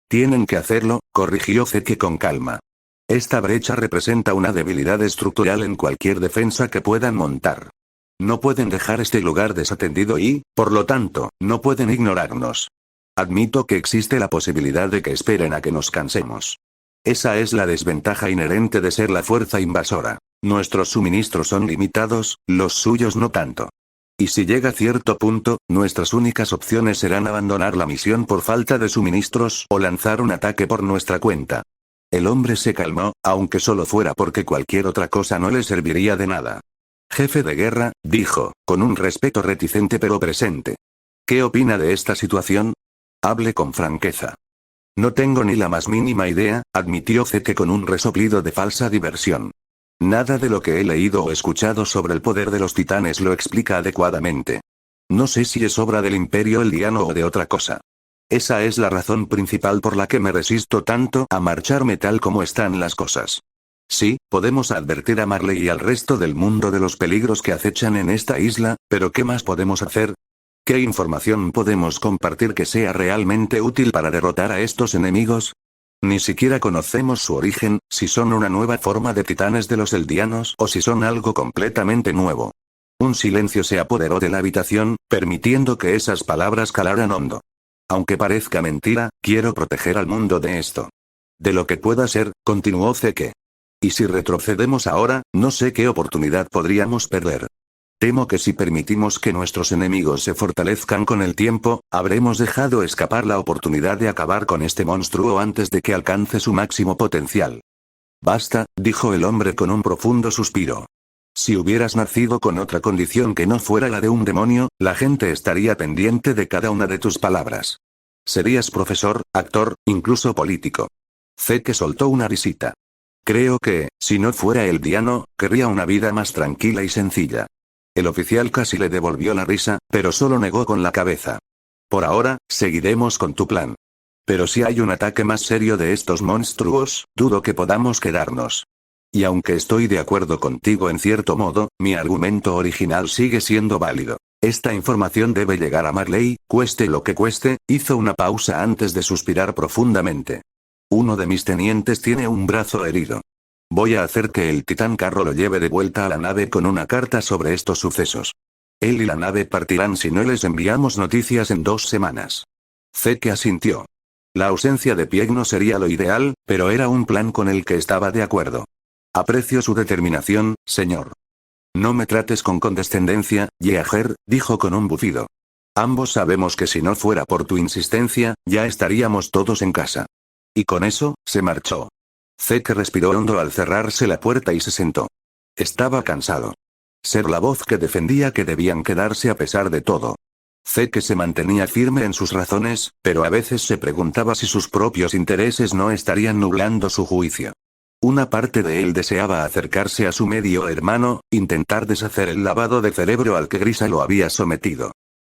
Tienen que hacerlo, corrigió Zeke con calma. Esta brecha representa una debilidad estructural en cualquier defensa que puedan montar. No pueden dejar este lugar desatendido y, por lo tanto, no pueden ignorarnos. Admito que existe la posibilidad de que esperen a que nos cansemos. Esa es la desventaja inherente de ser la fuerza invasora. Nuestros suministros son limitados, los suyos no tanto. Y si llega a cierto punto, nuestras únicas opciones serán abandonar la misión por falta de suministros o lanzar un ataque por nuestra cuenta. El hombre se calmó, aunque solo fuera porque cualquier otra cosa no le serviría de nada. Jefe de guerra, dijo, con un respeto reticente pero presente. ¿Qué opina de esta situación? Hable con franqueza. No tengo ni la más mínima idea, admitió Zeke con un resoplido de falsa diversión. Nada de lo que he leído o escuchado sobre el poder de los titanes lo explica adecuadamente. No sé si es obra del Imperio Eldiano o de otra cosa. Esa es la razón principal por la que me resisto tanto a marcharme tal como están las cosas. Sí, podemos advertir a Marley y al resto del mundo de los peligros que acechan en esta isla, pero ¿qué más podemos hacer? ¿Qué información podemos compartir que sea realmente útil para derrotar a estos enemigos? Ni siquiera conocemos su origen, si son una nueva forma de titanes de los eldianos o si son algo completamente nuevo. Un silencio se apoderó de la habitación, permitiendo que esas palabras calaran hondo. Aunque parezca mentira, quiero proteger al mundo de esto. De lo que pueda ser, continuó Zeke. Y si retrocedemos ahora, no sé qué oportunidad podríamos perder. Temo que si permitimos que nuestros enemigos se fortalezcan con el tiempo, habremos dejado escapar la oportunidad de acabar con este monstruo antes de que alcance su máximo potencial. Basta, dijo el hombre con un profundo suspiro. Si hubieras nacido con otra condición que no fuera la de un demonio, la gente estaría pendiente de cada una de tus palabras. Serías profesor, actor, incluso político. Zeke soltó una risita. Creo que, si no fuera el Diano, querría una vida más tranquila y sencilla. El oficial casi le devolvió la risa, pero solo negó con la cabeza. Por ahora, seguiremos con tu plan. Pero si hay un ataque más serio de estos monstruos, dudo que podamos quedarnos. Y aunque estoy de acuerdo contigo en cierto modo, mi argumento original sigue siendo válido. Esta información debe llegar a Marley, cueste lo que cueste. Hizo una pausa antes de suspirar profundamente. Uno de mis tenientes tiene un brazo herido. Voy a hacer que el titán carro lo lleve de vuelta a la nave con una carta sobre estos sucesos. Él y la nave partirán si no les enviamos noticias en 2 semanas. Zeke asintió. La ausencia de Pieg no sería lo ideal, pero era un plan con el que estaba de acuerdo. Aprecio su determinación, señor. No me trates con condescendencia, Yeager, dijo con un bufido. Ambos sabemos que si no fuera por tu insistencia, ya estaríamos todos en casa. Y con eso, se marchó. Zeke respiró hondo al cerrarse la puerta y se sentó. Estaba cansado. Ser la voz que defendía que debían quedarse a pesar de todo. Zeke se mantenía firme en sus razones, pero a veces se preguntaba si sus propios intereses no estarían nublando su juicio. Una parte de él deseaba acercarse a su medio hermano, intentar deshacer el lavado de cerebro al que Grisa lo había sometido.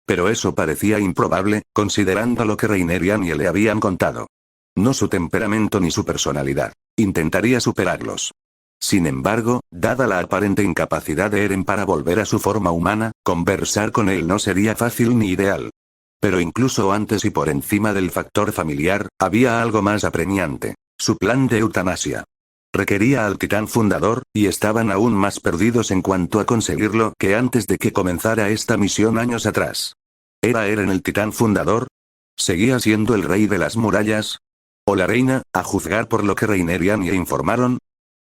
Pero eso parecía improbable, considerando lo que Reiner y Anya le habían contado. No su temperamento ni su personalidad. Intentaría superarlos. Sin embargo, dada la aparente incapacidad de Eren para volver a su forma humana, conversar con él no sería fácil ni ideal. Pero incluso antes y por encima del factor familiar, había algo más apremiante. Su plan de eutanasia. Requería al titán fundador, y estaban aún más perdidos en cuanto a conseguirlo que antes de que comenzara esta misión años atrás. ¿Era Eren el titán fundador? ¿Seguía siendo el rey de las murallas? ¿O la reina, a juzgar por lo que Reiner y Anya informaron?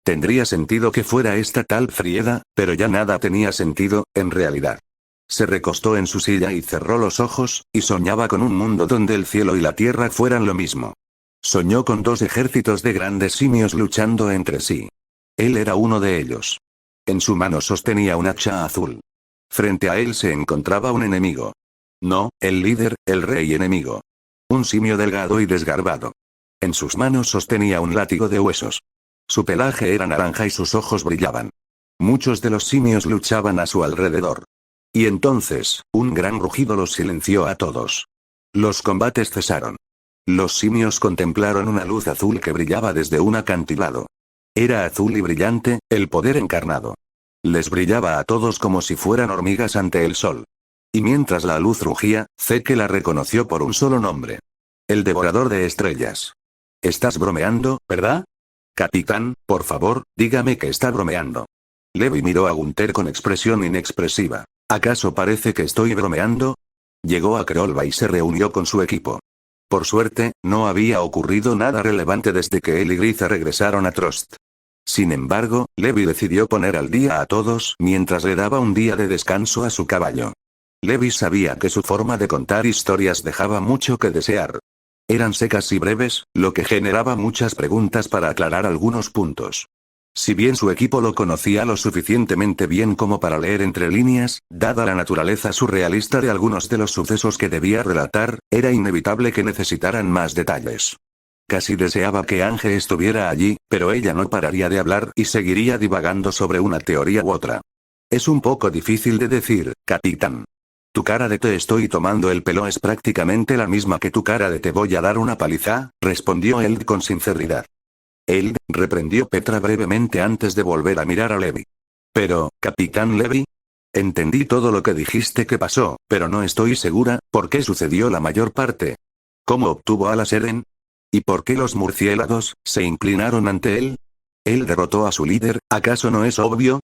Tendría sentido que fuera esta tal Frieda, pero ya nada tenía sentido, en realidad. Se recostó en su silla y cerró los ojos, y soñaba con un mundo donde el cielo y la tierra fueran lo mismo. Soñó con 2 ejércitos de grandes simios luchando entre sí. Él era uno de ellos. En su mano sostenía un hacha azul. Frente a él se encontraba un enemigo. No, el líder, el rey enemigo. Un simio delgado y desgarbado. En sus manos sostenía un látigo de huesos. Su pelaje era naranja y sus ojos brillaban. Muchos de los simios luchaban a su alrededor. Y entonces, un gran rugido los silenció a todos. Los combates cesaron. Los simios contemplaron una luz azul que brillaba desde un acantilado. Era azul y brillante, el poder encarnado. Les brillaba a todos como si fueran hormigas ante el sol. Y mientras la luz rugía, Zeke la reconoció por un solo nombre. El devorador de estrellas. Estás bromeando, ¿verdad? Capitán, por favor, dígame que está bromeando. Levi miró a Gunther con expresión inexpresiva. ¿Acaso parece que estoy bromeando? Llegó a Krolva y se reunió con su equipo. Por suerte, no había ocurrido nada relevante desde que él y Griza regresaron a Trost. Sin embargo, Levi decidió poner al día a todos mientras le daba un día de descanso a su caballo. Levi sabía que su forma de contar historias dejaba mucho que desear. Eran secas y breves, lo que generaba muchas preguntas para aclarar algunos puntos. Si bien su equipo lo conocía lo suficientemente bien como para leer entre líneas, dada la naturaleza surrealista de algunos de los sucesos que debía relatar, era inevitable que necesitaran más detalles. Casi deseaba que Ángel estuviera allí, pero ella no pararía de hablar y seguiría divagando sobre una teoría u otra. Es un poco difícil de decir, capitán. Tu cara de te estoy tomando el pelo es prácticamente la misma que tu cara de te voy a dar una paliza, respondió Eld con sinceridad. Eld, reprendió Petra brevemente antes de volver a mirar a Levi. Pero, capitán Levi. Entendí todo lo que dijiste que pasó, pero no estoy segura, ¿por qué sucedió la mayor parte? ¿Cómo obtuvo alas Eren? ¿Y por qué los murciélagos se inclinaron ante él? Él derrotó a su líder, ¿acaso no es obvio?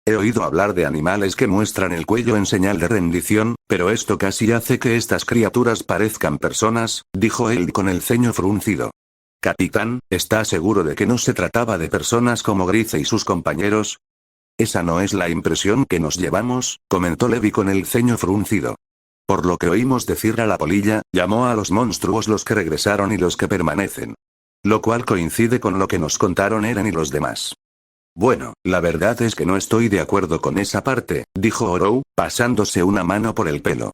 He oído hablar de animales que muestran el cuello en señal de rendición, pero esto casi hace que estas criaturas parezcan personas, dijo él con el ceño fruncido. Capitán, ¿está seguro de que no se trataba de personas como Grice y sus compañeros? Esa no es la impresión que nos llevamos, comentó Levi con el ceño fruncido. Por lo que oímos decir a la polilla, llamó a los monstruos los que regresaron y los que permanecen. Lo cual coincide con lo que nos contaron Eren y los demás. Bueno, la verdad es que no estoy de acuerdo con esa parte, dijo Oro, pasándose una mano por el pelo.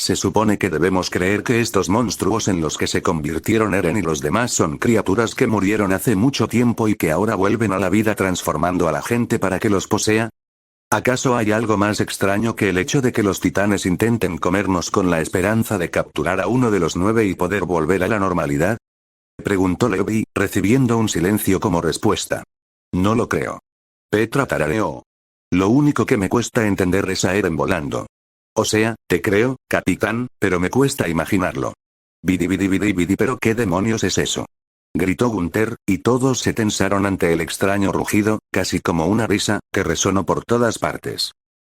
Se supone que debemos creer que estos monstruos en los que se convirtieron Eren y los demás son criaturas que murieron hace mucho tiempo y que ahora vuelven a la vida transformando a la gente para que los posea. ¿Acaso hay algo más extraño que el hecho de que los titanes intenten comernos con la esperanza de capturar a uno de los 9 y poder volver a la normalidad? Preguntó Levi, recibiendo un silencio como respuesta. No lo creo. Petra tarareó. Lo único que me cuesta entender es a Eren volando. O sea, te creo, capitán, pero me cuesta imaginarlo. Bidi bidi bidi bidi, pero ¿qué demonios es eso? Gritó Gunther, y todos se tensaron ante el extraño rugido, casi como una risa, que resonó por todas partes.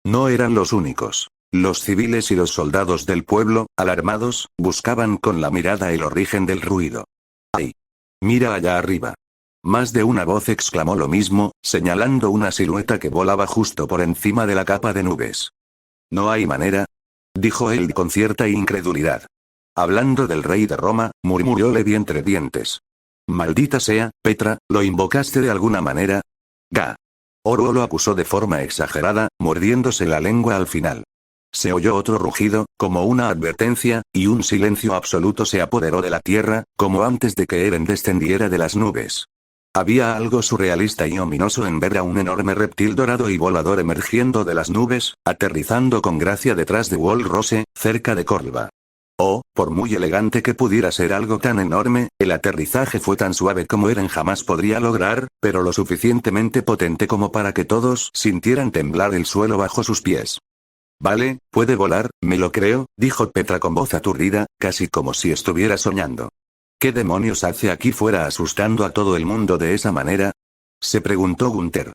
No eran los únicos. Los civiles y los soldados del pueblo, alarmados, buscaban con la mirada el origen del ruido. ¡Ay! Mira allá arriba. Más de una voz exclamó lo mismo, señalando una silueta que volaba justo por encima de la capa de nubes. No hay manera, dijo él con cierta incredulidad. Hablando del rey de Roma, murmuró Levi entre dientes. Maldita sea, Petra, ¿lo invocaste de alguna manera? Ga. Oro lo acusó de forma exagerada, mordiéndose la lengua al final. Se oyó otro rugido, como una advertencia, y un silencio absoluto se apoderó de la tierra, como antes de que Eren descendiera de las nubes. Había algo surrealista y ominoso en ver a un enorme reptil dorado y volador emergiendo de las nubes, aterrizando con gracia detrás de Wall Rose, cerca de Corva. Oh, por muy elegante que pudiera ser algo tan enorme, el aterrizaje fue tan suave como Eren jamás podría lograr, pero lo suficientemente potente como para que todos sintieran temblar el suelo bajo sus pies. Vale, puede volar, me lo creo, dijo Petra con voz aturdida, casi como si estuviera soñando. ¿Qué demonios hace aquí fuera asustando a todo el mundo de esa manera? Se preguntó Gunther.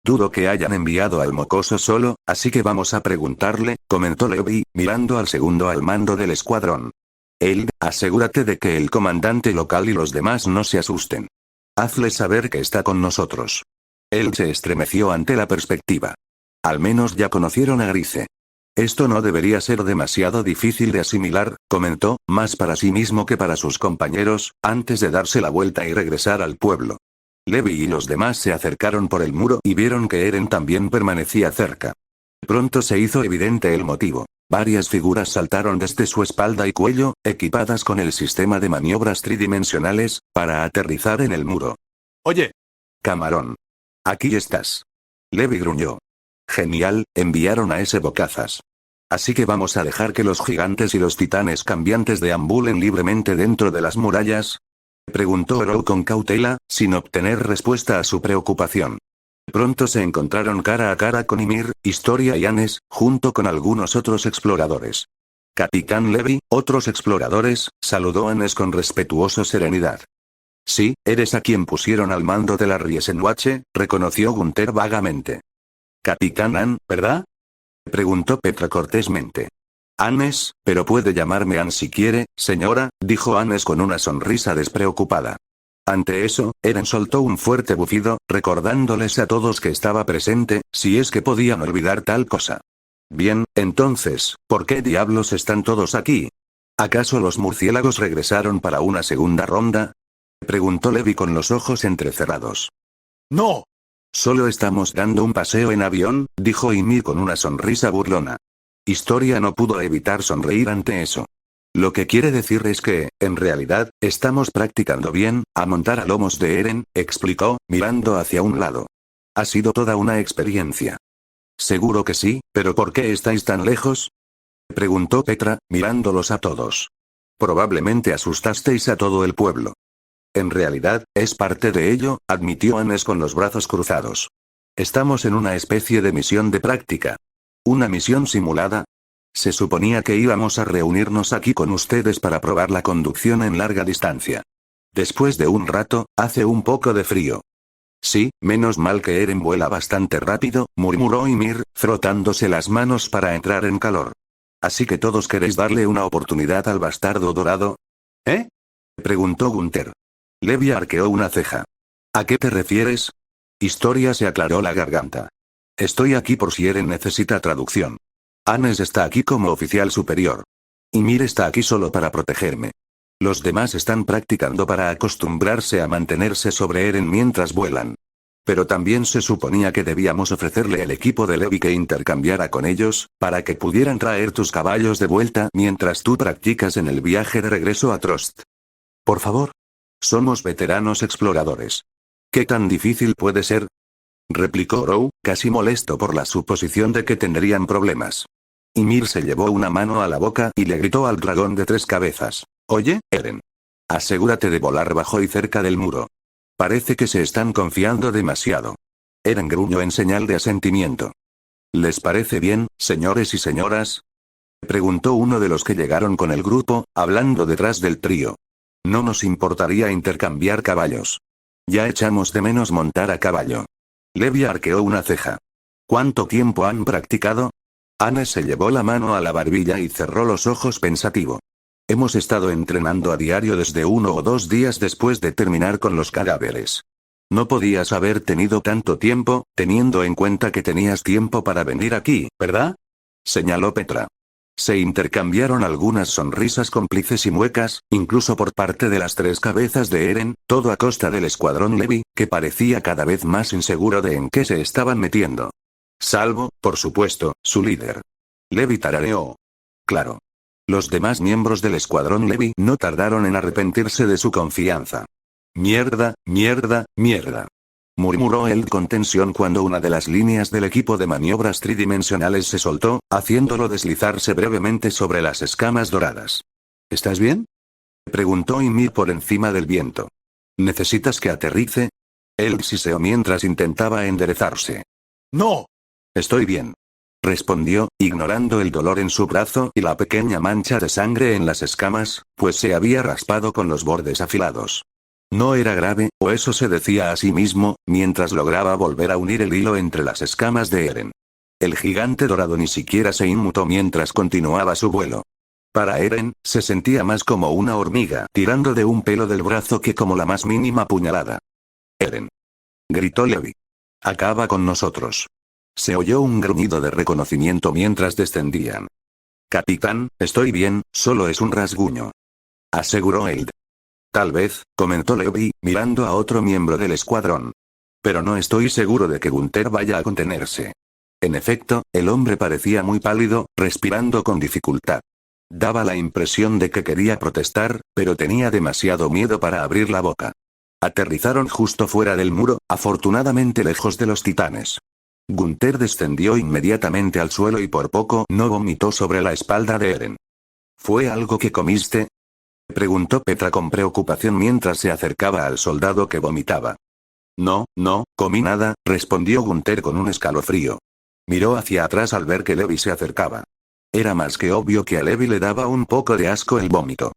Dudo que hayan enviado al mocoso solo, así que vamos a preguntarle, comentó Levi, mirando al segundo al mando del escuadrón. Él, asegúrate de que el comandante local y los demás no se asusten. Hazle saber que está con nosotros. Él se estremeció ante la perspectiva. Al menos ya conocieron a Grice. Esto no debería ser demasiado difícil de asimilar, comentó, más para sí mismo que para sus compañeros, antes de darse la vuelta y regresar al pueblo. Levi y los demás se acercaron por el muro y vieron que Eren también permanecía cerca. Pronto se hizo evidente el motivo. Varias figuras saltaron desde su espalda y cuello, equipadas con el sistema de maniobras tridimensionales, para aterrizar en el muro. Oye, camarón. Aquí estás. Levi gruñó. Genial, enviaron a ese bocazas. Así que vamos a dejar que los gigantes y los titanes cambiantes deambulen libremente dentro de las murallas. Preguntó Oro con cautela, sin obtener respuesta a su preocupación. Pronto se encontraron cara a cara con Ymir, Historia y Anes, junto con algunos otros exploradores. Capitán Levi, otros exploradores, saludó a Anes con respetuosa serenidad. Sí, eres a quien pusieron al mando de la Riesenwache, reconoció Gunther vagamente. Capitán An, ¿verdad? Preguntó Petra cortésmente. Anes, pero puede llamarme An si quiere, señora, dijo Anes con una sonrisa despreocupada. Ante eso, Eren soltó un fuerte bufido, recordándoles a todos que estaba presente, si es que podían olvidar tal cosa. Bien, entonces, ¿por qué diablos están todos aquí? ¿Acaso los murciélagos regresaron para una segunda ronda? Preguntó Levi con los ojos entrecerrados. ¡No! Solo estamos dando un paseo en avión, dijo Ymir con una sonrisa burlona. Historia no pudo evitar sonreír ante eso. Lo que quiere decir es que, en realidad, estamos practicando bien, a montar a lomos de Eren, explicó, mirando hacia un lado. Ha sido toda una experiencia. Seguro que sí, pero ¿por qué estáis tan lejos? Preguntó Petra, mirándolos a todos. Probablemente asustasteis a todo el pueblo. En realidad, es parte de ello, admitió Anes con los brazos cruzados. Estamos en una especie de misión de práctica. ¿Una misión simulada? Se suponía que íbamos a reunirnos aquí con ustedes para probar la conducción en larga distancia. Después de un rato, hace un poco de frío. Sí, menos mal que Eren vuela bastante rápido, murmuró Ymir, frotándose las manos para entrar en calor. Así que todos queréis darle una oportunidad al bastardo dorado. ¿Eh? Preguntó Gunther. Levi arqueó una ceja. ¿A qué te refieres? Historia se aclaró la garganta. Estoy aquí por si Eren necesita traducción. Hannes está aquí como oficial superior. Ymir está aquí solo para protegerme. Los demás están practicando para acostumbrarse a mantenerse sobre Eren mientras vuelan. Pero también se suponía que debíamos ofrecerle el equipo de Levi que intercambiara con ellos, para que pudieran traer tus caballos de vuelta mientras tú practicas en el viaje de regreso a Trost. Por favor. Somos veteranos exploradores. ¿Qué tan difícil puede ser? Replicó Rou, casi molesto por la suposición de que tendrían problemas. Ymir se llevó una mano a la boca y le gritó al dragón de 3 cabezas. Oye, Eren. Asegúrate de volar bajo y cerca del muro. Parece que se están confiando demasiado. Eren gruñó en señal de asentimiento. ¿Les parece bien, señores y señoras? Preguntó uno de los que llegaron con el grupo, hablando detrás del trío. No nos importaría intercambiar caballos. Ya echamos de menos montar a caballo. Levi arqueó una ceja. ¿Cuánto tiempo han practicado? Hannes se llevó la mano a la barbilla y cerró los ojos pensativo. Hemos estado entrenando a diario desde 1 o 2 días después de terminar con los cadáveres. No podías haber tenido tanto tiempo, teniendo en cuenta que tenías tiempo para venir aquí, ¿verdad? Señaló Petra. Se intercambiaron algunas sonrisas cómplices y muecas, incluso por parte de las 3 cabezas de Eren, todo a costa del escuadrón Levi, que parecía cada vez más inseguro de en qué se estaban metiendo. Salvo, por supuesto, su líder. Levi tarareó. Claro. Los demás miembros del escuadrón Levi no tardaron en arrepentirse de su confianza. Mierda, mierda, mierda. Murmuró él con tensión cuando una de las líneas del equipo de maniobras tridimensionales se soltó, haciéndolo deslizarse brevemente sobre las escamas doradas. ¿Estás bien? Preguntó Ymir por encima del viento. ¿Necesitas que aterrice? Él siseó mientras intentaba enderezarse. ¡No! Estoy bien. Respondió, ignorando el dolor en su brazo y la pequeña mancha de sangre en las escamas, pues se había raspado con los bordes afilados. No era grave, o eso se decía a sí mismo, mientras lograba volver a unir el hilo entre las escamas de Eren. El gigante dorado ni siquiera se inmutó mientras continuaba su vuelo. Para Eren, se sentía más como una hormiga tirando de un pelo del brazo que como la más mínima puñalada. Eren. Gritó Levi. Acaba con nosotros. Se oyó un gruñido de reconocimiento mientras descendían. Capitán, estoy bien, solo es un rasguño. Aseguró Eld. Tal vez, comentó Levi, mirando a otro miembro del escuadrón. Pero no estoy seguro de que Gunther vaya a contenerse. En efecto, el hombre parecía muy pálido, respirando con dificultad. Daba la impresión de que quería protestar, pero tenía demasiado miedo para abrir la boca. Aterrizaron justo fuera del muro, afortunadamente lejos de los titanes. Gunther descendió inmediatamente al suelo y por poco no vomitó sobre la espalda de Eren. ¿Fue algo que comiste? Preguntó Petra con preocupación mientras se acercaba al soldado que vomitaba. No, no, comí nada, respondió Gunther con un escalofrío. Miró hacia atrás al ver que Levi se acercaba. Era más que obvio que a Levi le daba un poco de asco el vómito.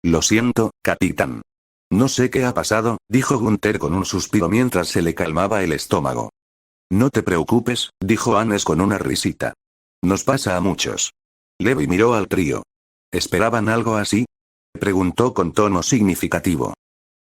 Lo siento, capitán. No sé qué ha pasado, dijo Gunther con un suspiro mientras se le calmaba el estómago. No te preocupes, dijo Hannes con una risita. Nos pasa a muchos. Levi miró al trío. ¿Esperaban algo así? Preguntó con tono significativo.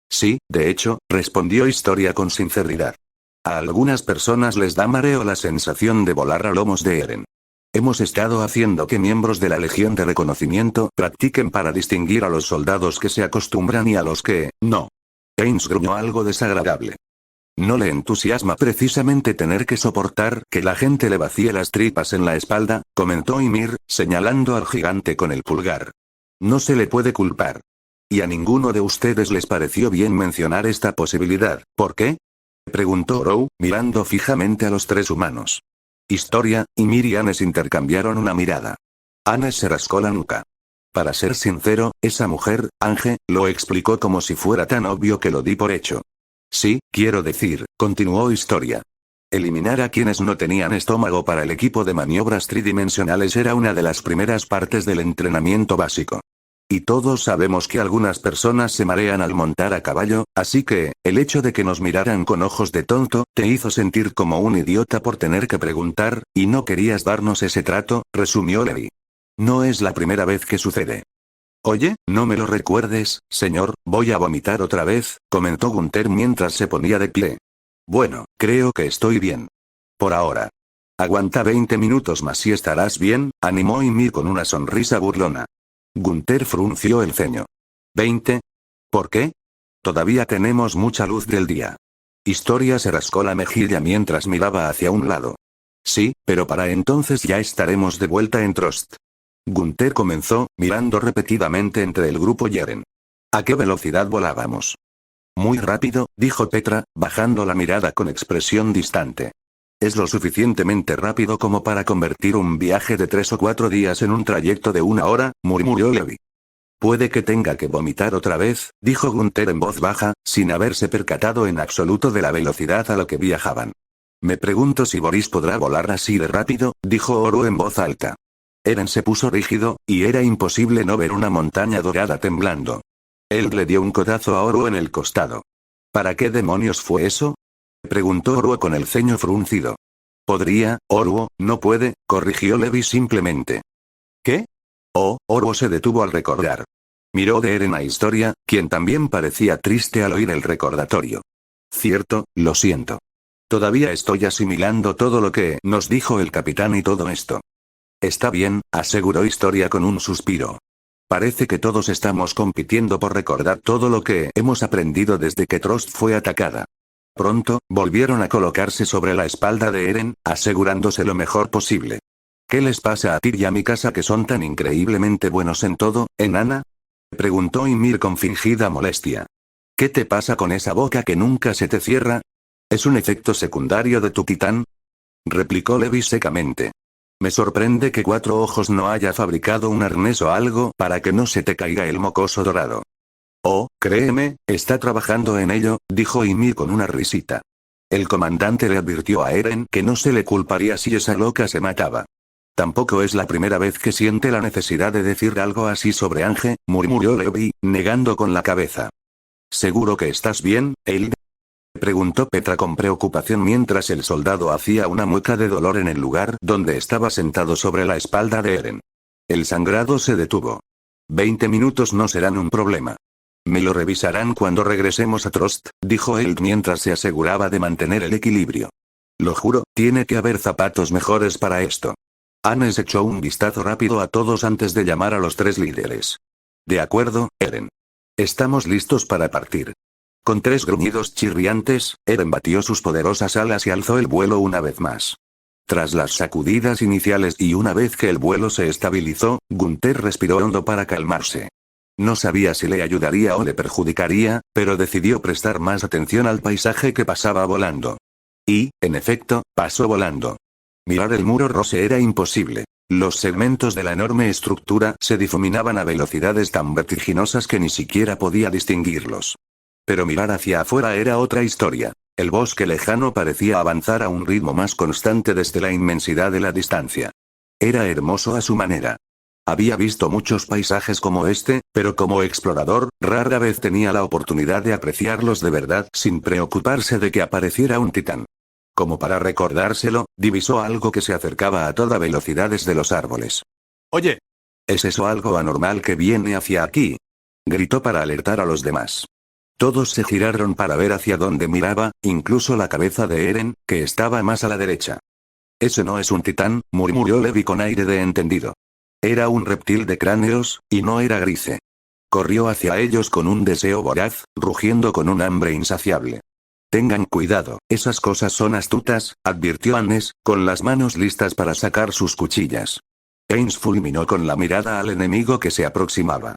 Sí, de hecho, respondió Historia con sinceridad. A algunas personas les da mareo la sensación de volar a lomos de Eren. Hemos estado haciendo que miembros de la Legión de Reconocimiento practiquen para distinguir a los soldados que se acostumbran y a los que, no. Ains gruñó algo desagradable. No le entusiasma precisamente tener que soportar que la gente le vacíe las tripas en la espalda, comentó Ymir, señalando al gigante con el pulgar. No se le puede culpar. Y a ninguno de ustedes les pareció bien mencionar esta posibilidad, ¿por qué? Preguntó Rou, mirando fijamente a los 3 humanos. Historia, Ymir y Hannes intercambiaron una mirada. Hannes se rascó la nuca. Para ser sincero, esa mujer, Ange, lo explicó como si fuera tan obvio que lo di por hecho. Sí, quiero decir, continuó Historia. Eliminar a quienes no tenían estómago para el equipo de maniobras tridimensionales era una de las primeras partes del entrenamiento básico. Y todos sabemos que algunas personas se marean al montar a caballo, así que, el hecho de que nos miraran con ojos de tonto, te hizo sentir como un idiota por tener que preguntar, y no querías darnos ese trato, resumió Levi. No es la primera vez que sucede. Oye, no me lo recuerdes, señor, voy a vomitar otra vez, comentó Gunther mientras se ponía de pie. Bueno, creo que estoy bien. Por ahora. Aguanta 20 minutos más y estarás bien, animó Ymir con una sonrisa burlona. Gunther frunció el ceño. ¿20? ¿Por qué? Todavía tenemos mucha luz del día. Historia se rascó la mejilla mientras miraba hacia un lado. Sí, pero para entonces ya estaremos de vuelta en Trost. Gunther comenzó, mirando repetidamente entre el grupo y Eren. ¿A qué velocidad volábamos? Muy rápido, dijo Petra, bajando la mirada con expresión distante. Es lo suficientemente rápido como para convertir un viaje de 3 o 4 días en un trayecto de 1 hora, murmuró Levi. Puede que tenga que vomitar otra vez, dijo Gunther en voz baja, sin haberse percatado en absoluto de la velocidad a la que viajaban. Me pregunto si Boris podrá volar así de rápido, dijo Oro en voz alta. Eren se puso rígido, y era imposible no ver una montaña dorada temblando. Él le dio un codazo a Oro en el costado. ¿Para qué demonios fue eso? Preguntó Oro con el ceño fruncido. Podría, Oruo, no puede, corrigió Levi simplemente. ¿Qué? Oh, Oruo se detuvo al recordar. Miró de Eren a Historia, quien también parecía triste al oír el recordatorio. Cierto, lo siento. Todavía estoy asimilando todo lo que nos dijo el capitán y todo esto. Está bien, aseguró Historia con un suspiro. Parece que todos estamos compitiendo por recordar todo lo que hemos aprendido desde que Trost fue atacada. Pronto, volvieron a colocarse sobre la espalda de Eren, asegurándose lo mejor posible. ¿Qué les pasa a Tyr y a Mikasa que son tan increíblemente buenos en todo, enana? Preguntó Ymir con fingida molestia. ¿Qué te pasa con esa boca que nunca se te cierra? ¿Es un efecto secundario de tu titán? Replicó Levi secamente. Me sorprende que Cuatro Ojos no haya fabricado un arnés o algo para que no se te caiga el mocoso dorado. Oh, créeme, está trabajando en ello, dijo Ymir con una risita. El comandante le advirtió a Eren que no se le culparía si esa loca se mataba. Tampoco es la primera vez que siente la necesidad de decir algo así sobre Ange, murmuró Levi, negando con la cabeza. ¿Seguro que estás bien, Eilde? Preguntó Petra con preocupación mientras el soldado hacía una mueca de dolor en el lugar donde estaba sentado sobre la espalda de Eren. El sangrado se detuvo. 20 minutos no serán un problema. Me lo revisarán cuando regresemos a Trost, dijo él mientras se aseguraba de mantener el equilibrio. Lo juro, tiene que haber zapatos mejores para esto. Hannes echó un vistazo rápido a todos antes de llamar a los 3 líderes. De acuerdo, Eren. Estamos listos para partir. Con 3 gruñidos chirriantes, Eren batió sus poderosas alas y alzó el vuelo una vez más. Tras las sacudidas iniciales y una vez que el vuelo se estabilizó, Gunther respiró hondo para calmarse. No sabía si le ayudaría o le perjudicaría, pero decidió prestar más atención al paisaje que pasaba volando. Y, en efecto, pasó volando. Mirar el muro Rose era imposible. Los segmentos de la enorme estructura se difuminaban a velocidades tan vertiginosas que ni siquiera podía distinguirlos. Pero mirar hacia afuera era otra historia. El bosque lejano parecía avanzar a un ritmo más constante desde la inmensidad de la distancia. Era hermoso a su manera. Había visto muchos paisajes como este, pero como explorador, rara vez tenía la oportunidad de apreciarlos de verdad sin preocuparse de que apareciera un titán. Como para recordárselo, divisó algo que se acercaba a toda velocidad desde los árboles. «Oye, ¿es eso algo anormal que viene hacia aquí?», gritó para alertar a los demás. Todos se giraron para ver hacia dónde miraba, incluso la cabeza de Eren, que estaba más a la derecha. «Ese no es un titán», murmuró Levi con aire de entendido. Era un reptil de cráneos, y no era Grice. Corrió hacia ellos con un deseo voraz, rugiendo con un hambre insaciable. «Tengan cuidado, esas cosas son astutas», advirtió Hannes, con las manos listas para sacar sus cuchillas. Ainz fulminó con la mirada al enemigo que se aproximaba.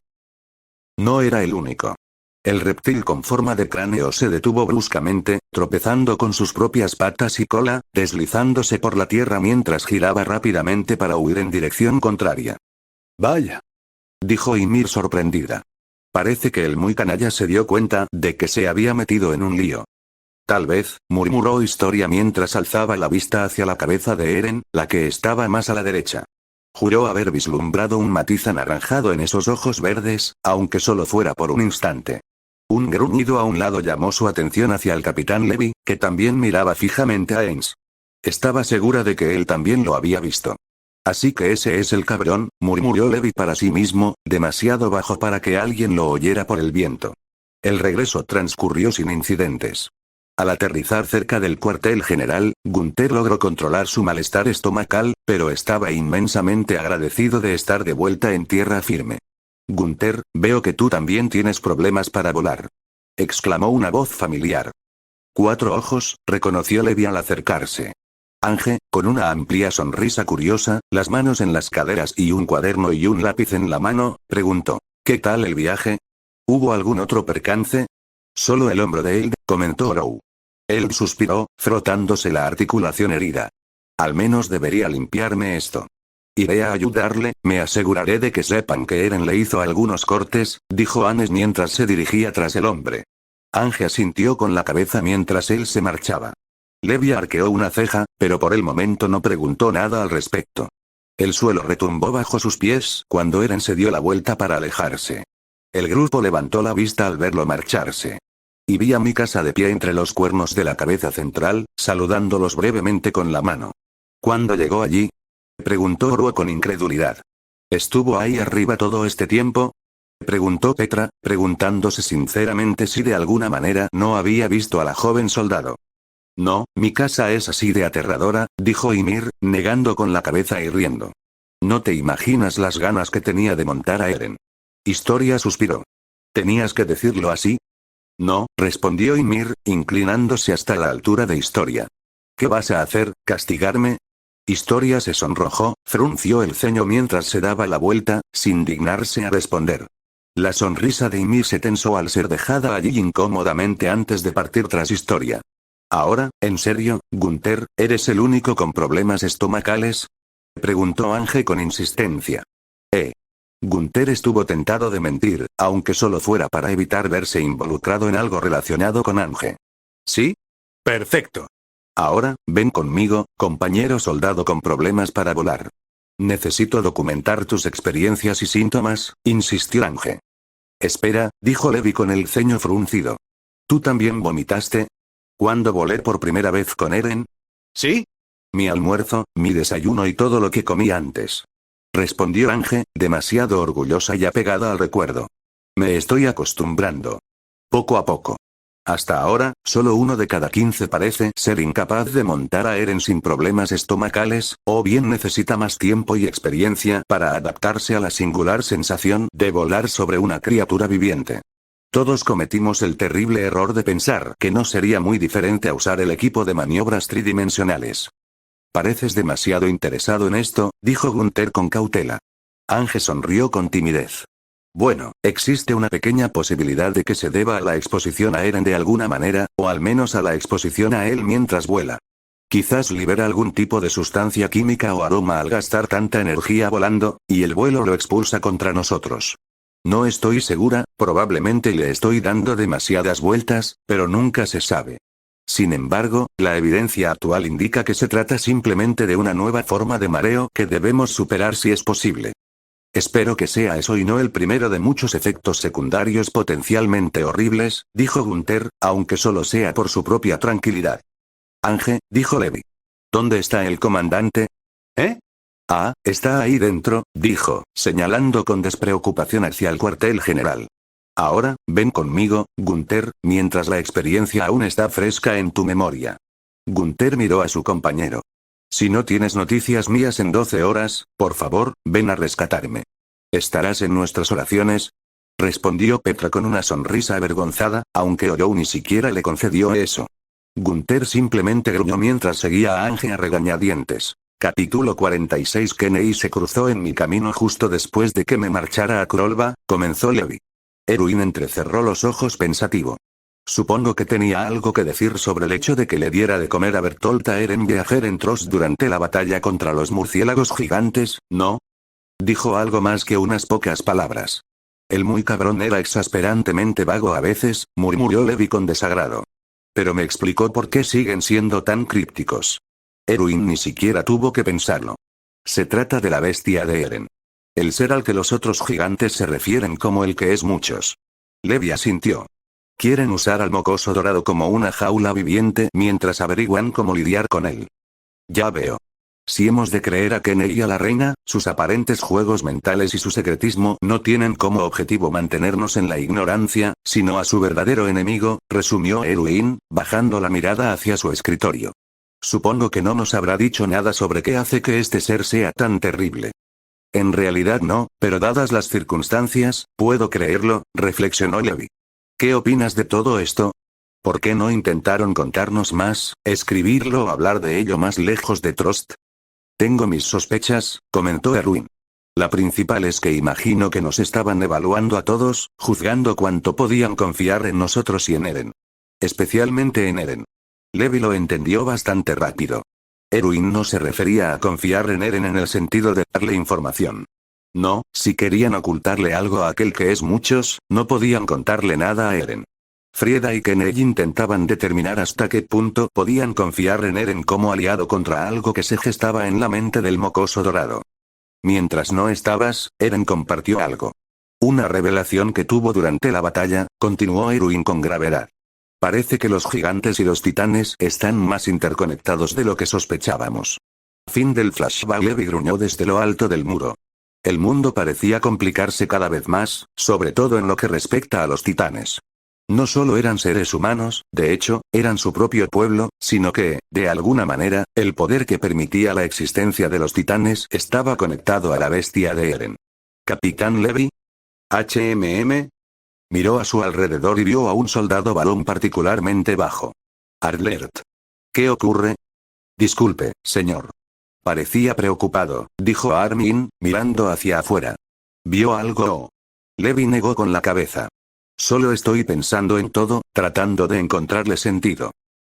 No era el único. El reptil con forma de cráneo se detuvo bruscamente, tropezando con sus propias patas y cola, deslizándose por la tierra mientras giraba rápidamente para huir en dirección contraria. «Vaya», dijo Ymir sorprendida. Parece que el muy canalla se dio cuenta de que se había metido en un lío. «Tal vez», murmuró Historia mientras alzaba la vista hacia la cabeza de Eren, la que estaba más a la derecha. Juró haber vislumbrado un matiz anaranjado en esos ojos verdes, aunque solo fuera por un instante. Un gruñido a un lado llamó su atención hacia el capitán Levi, que también miraba fijamente a Ainz. Estaba segura de que él también lo había visto. «Así que ese es el cabrón», murmuró Levi para sí mismo, demasiado bajo para que alguien lo oyera por el viento. El regreso transcurrió sin incidentes. Al aterrizar cerca del cuartel general, Gunther logró controlar su malestar estomacal, pero estaba inmensamente agradecido de estar de vuelta en tierra firme. Gunther, veo que tú también tienes problemas para volar. Exclamó una voz familiar. Cuatro ojos, reconoció Levi al acercarse. Ange, con una amplia sonrisa curiosa, las manos en las caderas y un cuaderno y un lápiz en la mano, preguntó. ¿Qué tal el viaje? ¿Hubo algún otro percance? Solo el hombro de Eld, comentó Row. Eld suspiró, frotándose la articulación herida. Al menos debería limpiarme esto. Iré a ayudarle, me aseguraré de que sepan que Eren le hizo algunos cortes, dijo Hannes mientras se dirigía tras el hombre. Ange asintió con la cabeza mientras él se marchaba. Levi arqueó una ceja, pero por el momento no preguntó nada al respecto. El suelo retumbó bajo sus pies cuando Eren se dio la vuelta para alejarse. El grupo levantó la vista al verlo marcharse. Y vi a Mikasa de pie entre los cuernos de la cabeza central, saludándolos brevemente con la mano. ¿Cuándo llegó allí? Preguntó Oro con incredulidad. ¿Estuvo ahí arriba todo este tiempo? Preguntó Petra, preguntándose sinceramente si de alguna manera no había visto a la joven soldado. No, Mikasa es así de aterradora, dijo Ymir, negando con la cabeza y riendo. No te imaginas las ganas que tenía de montar a Eren. Historia suspiró. ¿Tenías que decirlo así? No, respondió Ymir, inclinándose hasta la altura de Historia. ¿Qué vas a hacer, castigarme? Historia se sonrojó, frunció el ceño mientras se daba la vuelta, sin dignarse a responder. La sonrisa de Ymir se tensó al ser dejada allí incómodamente antes de partir tras Historia. Ahora, en serio, Gunther, ¿eres el único con problemas estomacales? Preguntó Ange con insistencia. Gunther estuvo tentado de mentir, aunque solo fuera para evitar verse involucrado en algo relacionado con Ange. ¿Sí? Perfecto. Ahora, ven conmigo, compañero soldado con problemas para volar. Necesito documentar tus experiencias y síntomas, insistió Ange. Espera, dijo Levi con el ceño fruncido. ¿Tú también vomitaste? ¿Cuándo volé por primera vez con Eren? ¿Sí? Mi almuerzo, mi desayuno y todo lo que comí antes. Respondió Ange, demasiado orgullosa y apegada al recuerdo. Me estoy acostumbrando. Poco a poco. Hasta ahora, solo 1 de cada 15 parece ser incapaz de montar a Eren sin problemas estomacales, o bien necesita más tiempo y experiencia para adaptarse a la singular sensación de volar sobre una criatura viviente. Todos cometimos el terrible error de pensar que no sería muy diferente a usar el equipo de maniobras tridimensionales. Pareces demasiado interesado en esto, dijo Gunther con cautela. Ange sonrió con timidez. Bueno, existe una pequeña posibilidad de que se deba a la exposición a Eren de alguna manera, o al menos a la exposición a él mientras vuela. Quizás libera algún tipo de sustancia química o aroma al gastar tanta energía volando, y el vuelo lo expulsa contra nosotros. No estoy segura, probablemente le estoy dando demasiadas vueltas, pero nunca se sabe. Sin embargo, la evidencia actual indica que se trata simplemente de una nueva forma de mareo que debemos superar si es posible. Espero que sea eso y no el primero de muchos efectos secundarios potencialmente horribles, dijo Gunther, aunque solo sea por su propia tranquilidad. Ange, dijo Levi. ¿Dónde está el comandante? ¿Eh? Ah, está ahí dentro, dijo, señalando con despreocupación hacia el cuartel general. Ahora, ven conmigo, Gunther, mientras la experiencia aún está fresca en tu memoria. Gunther miró a su compañero. Si no tienes noticias mías en 12 horas, por favor, ven a rescatarme. ¿Estarás en nuestras oraciones? Respondió Petra con una sonrisa avergonzada, aunque Orou ni siquiera le concedió eso. Gunther simplemente gruñó mientras seguía a Ange a regañadientes. Capítulo 46. Kenei se cruzó en mi camino justo después de que me marchara a Krolva, comenzó Levi. Erwin entrecerró los ojos pensativo. Supongo que tenía algo que decir sobre el hecho de que le diera de comer a Bertolt a Eren Viajer en Trost durante la batalla contra los murciélagos gigantes, ¿no? Dijo algo más que unas pocas palabras. El muy cabrón era exasperantemente vago a veces, murmuró Levi con desagrado. Pero me explicó por qué siguen siendo tan crípticos. Erwin ni siquiera tuvo que pensarlo. Se trata de la bestia de Eren. El ser al que los otros gigantes se refieren como el que es muchos. Levi asintió. Quieren usar al mocoso dorado como una jaula viviente mientras averiguan cómo lidiar con él. Ya veo. Si hemos de creer a Kene y a la reina, sus aparentes juegos mentales y su secretismo no tienen como objetivo mantenernos en la ignorancia, sino a su verdadero enemigo, resumió Erwin, bajando la mirada hacia su escritorio. Supongo que no nos habrá dicho nada sobre qué hace que este ser sea tan terrible. En realidad no, pero dadas las circunstancias, puedo creerlo, reflexionó Levi. ¿Qué opinas de todo esto? ¿Por qué no intentaron contarnos más, escribirlo o hablar de ello más lejos de Trost? Tengo mis sospechas, comentó Erwin. La principal es que imagino que nos estaban evaluando a todos, juzgando cuánto podían confiar en nosotros y en Eren. Especialmente en Eren. Levi lo entendió bastante rápido. Erwin no se refería a confiar en Eren en el sentido de darle información. No, si querían ocultarle algo a aquel que es muchos, no podían contarle nada a Eren. Frieda y Kenneth intentaban determinar hasta qué punto podían confiar en Eren como aliado contra algo que se gestaba en la mente del mocoso dorado. Mientras no estabas, Eren compartió algo. Una revelación que tuvo durante la batalla, continuó Erwin con gravedad. Parece que los gigantes y los titanes están más interconectados de lo que sospechábamos. Fin del flashback. Levi gruñó desde lo alto del muro. El mundo parecía complicarse cada vez más, sobre todo en lo que respecta a los titanes. No solo eran seres humanos, de hecho, eran su propio pueblo, sino que, de alguna manera, el poder que permitía la existencia de los titanes estaba conectado a la bestia de Eren. ¿Capitán Levi? ¿HMM? Miró a su alrededor y vio a un soldado varón particularmente bajo. Adlert. ¿Qué ocurre? Disculpe, señor. Parecía preocupado, dijo Armin, mirando hacia afuera. ¿Vio algo? Levi negó con la cabeza. Solo estoy pensando en todo, tratando de encontrarle sentido.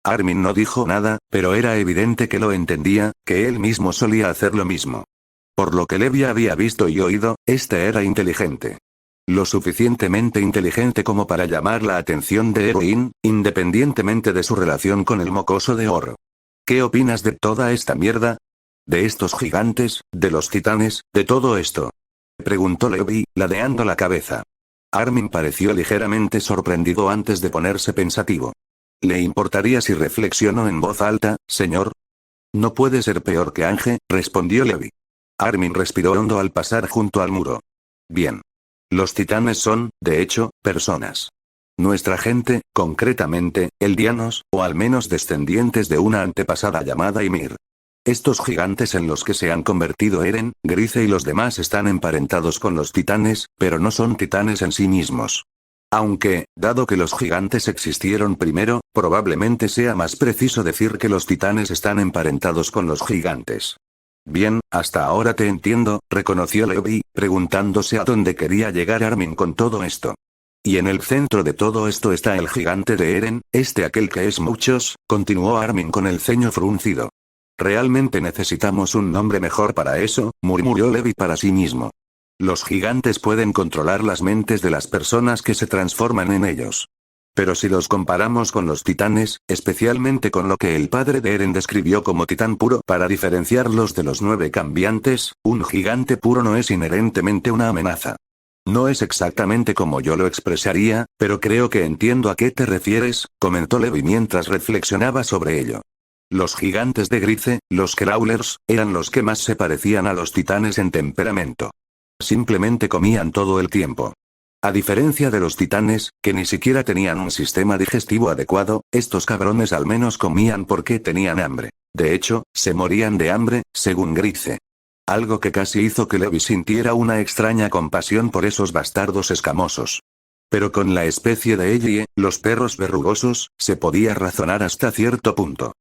Armin no dijo nada, pero era evidente que lo entendía, que él mismo solía hacer lo mismo. Por lo que Levi había visto y oído, este era inteligente. Lo suficientemente inteligente como para llamar la atención de Erwin, independientemente de su relación con el mocoso de oro. ¿Qué opinas de toda esta mierda? ¿De estos gigantes, de los titanes, de todo esto? Preguntó Levi, ladeando la cabeza. Armin pareció ligeramente sorprendido antes de ponerse pensativo. ¿Le importaría si reflexiono en voz alta, señor? No puede ser peor que Ange, respondió Levi. Armin respiró hondo al pasar junto al muro. Bien. Los titanes son, de hecho, personas. Nuestra gente, concretamente, eldianos, o al menos descendientes de una antepasada llamada Ymir. Estos gigantes en los que se han convertido Eren, Grice y los demás están emparentados con los titanes, pero no son titanes en sí mismos. Aunque, dado que los gigantes existieron primero, probablemente sea más preciso decir que los titanes están emparentados con los gigantes. Bien, hasta ahora te entiendo, reconoció Levi, preguntándose a dónde quería llegar Armin con todo esto. Y en el centro de todo esto está el gigante de Eren, aquel que es muchos, continuó Armin con el ceño fruncido. Realmente necesitamos un nombre mejor para eso, murmuró Levi para sí mismo. Los gigantes pueden controlar las mentes de las personas que se transforman en ellos. Pero si los comparamos con los titanes, especialmente con lo que el padre de Eren describió como titán puro para diferenciarlos de los 9 cambiantes, un gigante puro no es inherentemente una amenaza. No es exactamente como yo lo expresaría, pero creo que entiendo a qué te refieres, comentó Levi mientras reflexionaba sobre ello. Los gigantes de Grice, los Crawlers, eran los que más se parecían a los titanes en temperamento. Simplemente comían todo el tiempo. A diferencia de los titanes, que ni siquiera tenían un sistema digestivo adecuado, estos cabrones al menos comían porque tenían hambre. De hecho, se morían de hambre, según Grice. Algo que casi hizo que Levi sintiera una extraña compasión por esos bastardos escamosos. Pero con la especie de Ellie, los perros verrugosos, se podía razonar hasta cierto punto.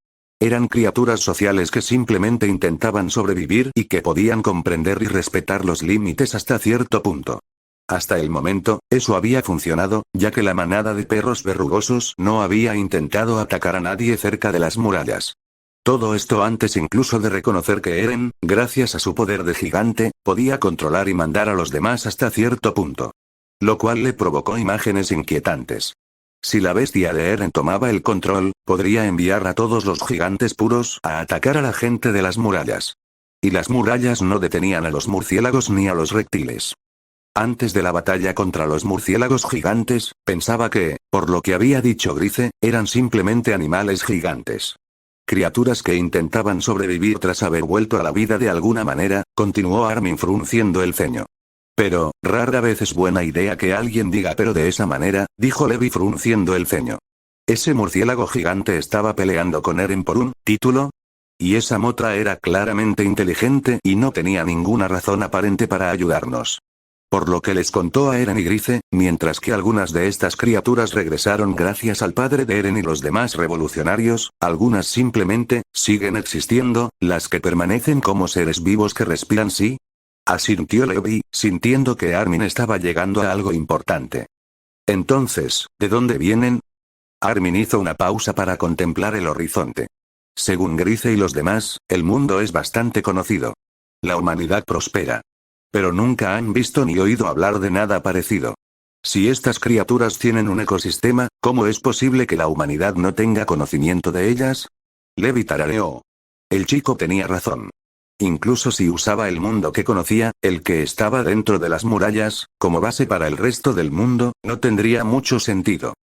Eran criaturas sociales que simplemente intentaban sobrevivir y que podían comprender y respetar los límites hasta cierto punto. Hasta el momento, eso había funcionado, ya que la manada de perros verrugosos no había intentado atacar a nadie cerca de las murallas. Todo esto antes incluso de reconocer que Eren, gracias a su poder de gigante, podía controlar y mandar a los demás hasta cierto punto. Lo cual le provocó imágenes inquietantes. Si la bestia de Eren tomaba el control, podría enviar a todos los gigantes puros a atacar a la gente de las murallas. Y las murallas no detenían a los murciélagos ni a los reptiles. Antes de la batalla contra los murciélagos gigantes, pensaba que, por lo que había dicho Grice, eran simplemente animales gigantes. Criaturas que intentaban sobrevivir tras haber vuelto a la vida de alguna manera, continuó Armin frunciendo el ceño. Pero, rara vez es buena idea que alguien diga pero de esa manera, dijo Levi frunciendo el ceño. ¿Ese murciélago gigante estaba peleando con Eren por un título? Y esa motra era claramente inteligente y no tenía ninguna razón aparente para ayudarnos. Por lo que les contó a Eren y Grice, mientras que algunas de estas criaturas regresaron gracias al padre de Eren y los demás revolucionarios, algunas simplemente, siguen existiendo, las que permanecen como seres vivos que respiran sí. Asintió Levi, sintiendo que Armin estaba llegando a algo importante. Entonces, ¿de dónde vienen? Armin hizo una pausa para contemplar el horizonte. Según Grice y los demás, el mundo es bastante conocido. La humanidad prospera. Pero nunca han visto ni oído hablar de nada parecido. Si estas criaturas tienen un ecosistema, ¿cómo es posible que la humanidad no tenga conocimiento de ellas? Levi tarareó. El chico tenía razón. Incluso si usaba el mundo que conocía, el que estaba dentro de las murallas, como base para el resto del mundo, no tendría mucho sentido.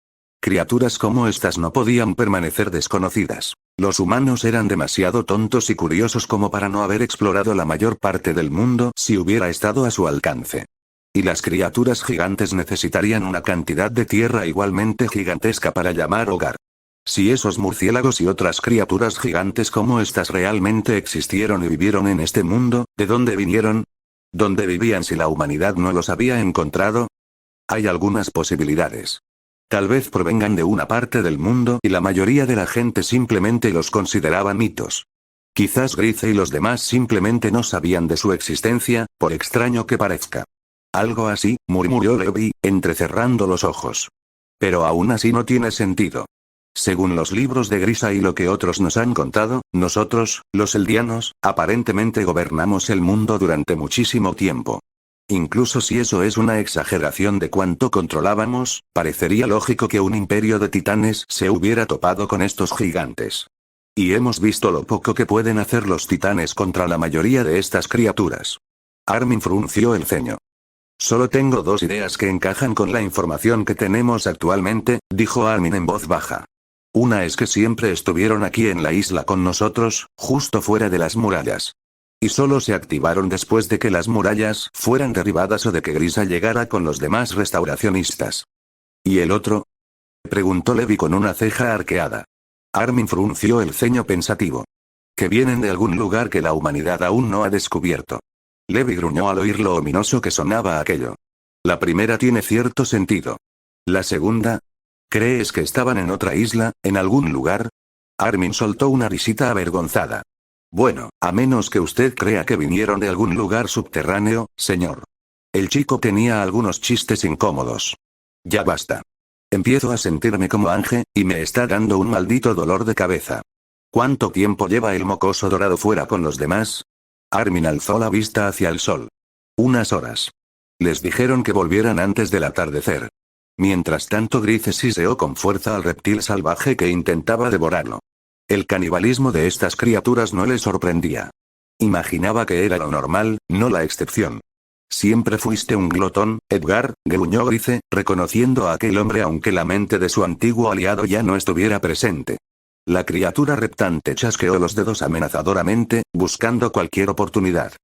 Criaturas como estas no podían permanecer desconocidas. Los humanos eran demasiado tontos y curiosos como para no haber explorado la mayor parte del mundo si hubiera estado a su alcance. Y las criaturas gigantes necesitarían una cantidad de tierra igualmente gigantesca para llamar hogar. Si esos murciélagos y otras criaturas gigantes como estas realmente existieron y vivieron en este mundo, ¿de dónde vinieron? ¿Dónde vivían si la humanidad no los había encontrado? Hay algunas posibilidades. Tal vez provengan de una parte del mundo y la mayoría de la gente simplemente los consideraba mitos. Quizás Grice y los demás simplemente no sabían de su existencia, por extraño que parezca. Algo así, murmuró Levi, entrecerrando los ojos. Pero aún así no tiene sentido. Según los libros de Grisa y lo que otros nos han contado, nosotros, los eldianos, aparentemente gobernamos el mundo durante muchísimo tiempo. Incluso si eso es una exageración de cuánto controlábamos, parecería lógico que un imperio de titanes se hubiera topado con estos gigantes. Y hemos visto lo poco que pueden hacer los titanes contra la mayoría de estas criaturas. Armin frunció el ceño. Solo tengo dos ideas que encajan con la información que tenemos actualmente, dijo Armin en voz baja. Una es que siempre estuvieron aquí en la isla con nosotros, justo fuera de las murallas. Y solo se activaron después de que las murallas fueran derribadas o de que Grisa llegara con los demás restauracionistas. ¿Y el otro? Preguntó Levi con una ceja arqueada. Armin frunció el ceño pensativo. Que vienen de algún lugar que la humanidad aún no ha descubierto. Levi gruñó al oír lo ominoso que sonaba aquello. La primera tiene cierto sentido. La segunda. ¿Crees que estaban en otra isla, en algún lugar? Armin soltó una risita avergonzada. Bueno, a menos que usted crea que vinieron de algún lugar subterráneo, señor. El chico tenía algunos chistes incómodos. Ya basta. Empiezo a sentirme como Ángel, y me está dando un maldito dolor de cabeza. ¿Cuánto tiempo lleva el mocoso dorado fuera con los demás? Armin alzó la vista hacia el sol. Unas horas. Les dijeron que volvieran antes del atardecer. Mientras tanto Grice siseó con fuerza al reptil salvaje que intentaba devorarlo. El canibalismo de estas criaturas no le sorprendía. Imaginaba que era lo normal, no la excepción. Siempre fuiste un glotón, Edgar, gruñó Grice, reconociendo a aquel hombre aunque la mente de su antiguo aliado ya no estuviera presente. La criatura reptante chasqueó los dedos amenazadoramente, buscando cualquier oportunidad.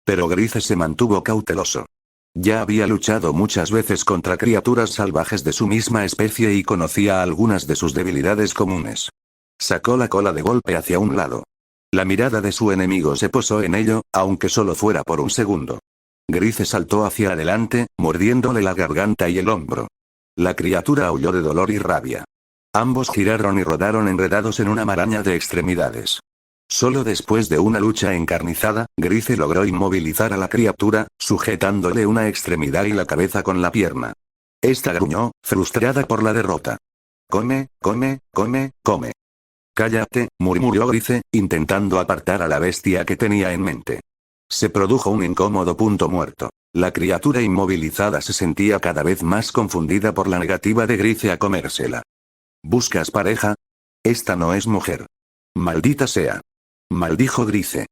Pero Grice se mantuvo cauteloso. Ya había luchado muchas veces contra criaturas salvajes de su misma especie y conocía algunas de sus debilidades comunes. Sacó la cola de golpe hacia un lado. La mirada de su enemigo se posó en ello, aunque solo fuera por un segundo. Grice saltó hacia adelante, mordiéndole la garganta y el hombro. La criatura aulló de dolor y rabia. Ambos giraron y rodaron enredados en una maraña de extremidades. Solo después de una lucha encarnizada, Grice logró inmovilizar a la criatura, sujetándole una extremidad y la cabeza con la pierna. Esta gruñó, frustrada por la derrota. Come, come, come, come. Cállate, murmuró Grice, intentando apartar a la bestia que tenía en mente. Se produjo un incómodo punto muerto. La criatura inmovilizada se sentía cada vez más confundida por la negativa de Grice a comérsela. ¿Buscas pareja? Esta no es mujer. Maldita sea. Maldijo Grice.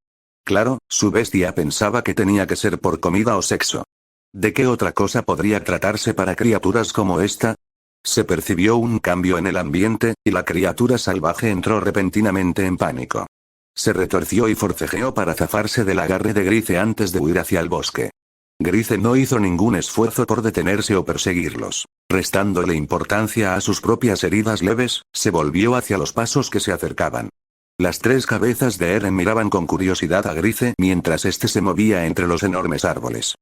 Claro, su bestia pensaba que tenía que ser por comida o sexo. ¿De qué otra cosa podría tratarse para criaturas como esta? Se percibió un cambio en el ambiente, y la criatura salvaje entró repentinamente en pánico. Se retorció y forcejeó para zafarse del agarre de Grice antes de huir hacia el bosque. Grice no hizo ningún esfuerzo por detenerse o perseguirlos. Restándole importancia a sus propias heridas leves, se volvió hacia los pasos que se acercaban. Las tres cabezas de Eren miraban con curiosidad a Grice mientras éste se movía entre los enormes árboles.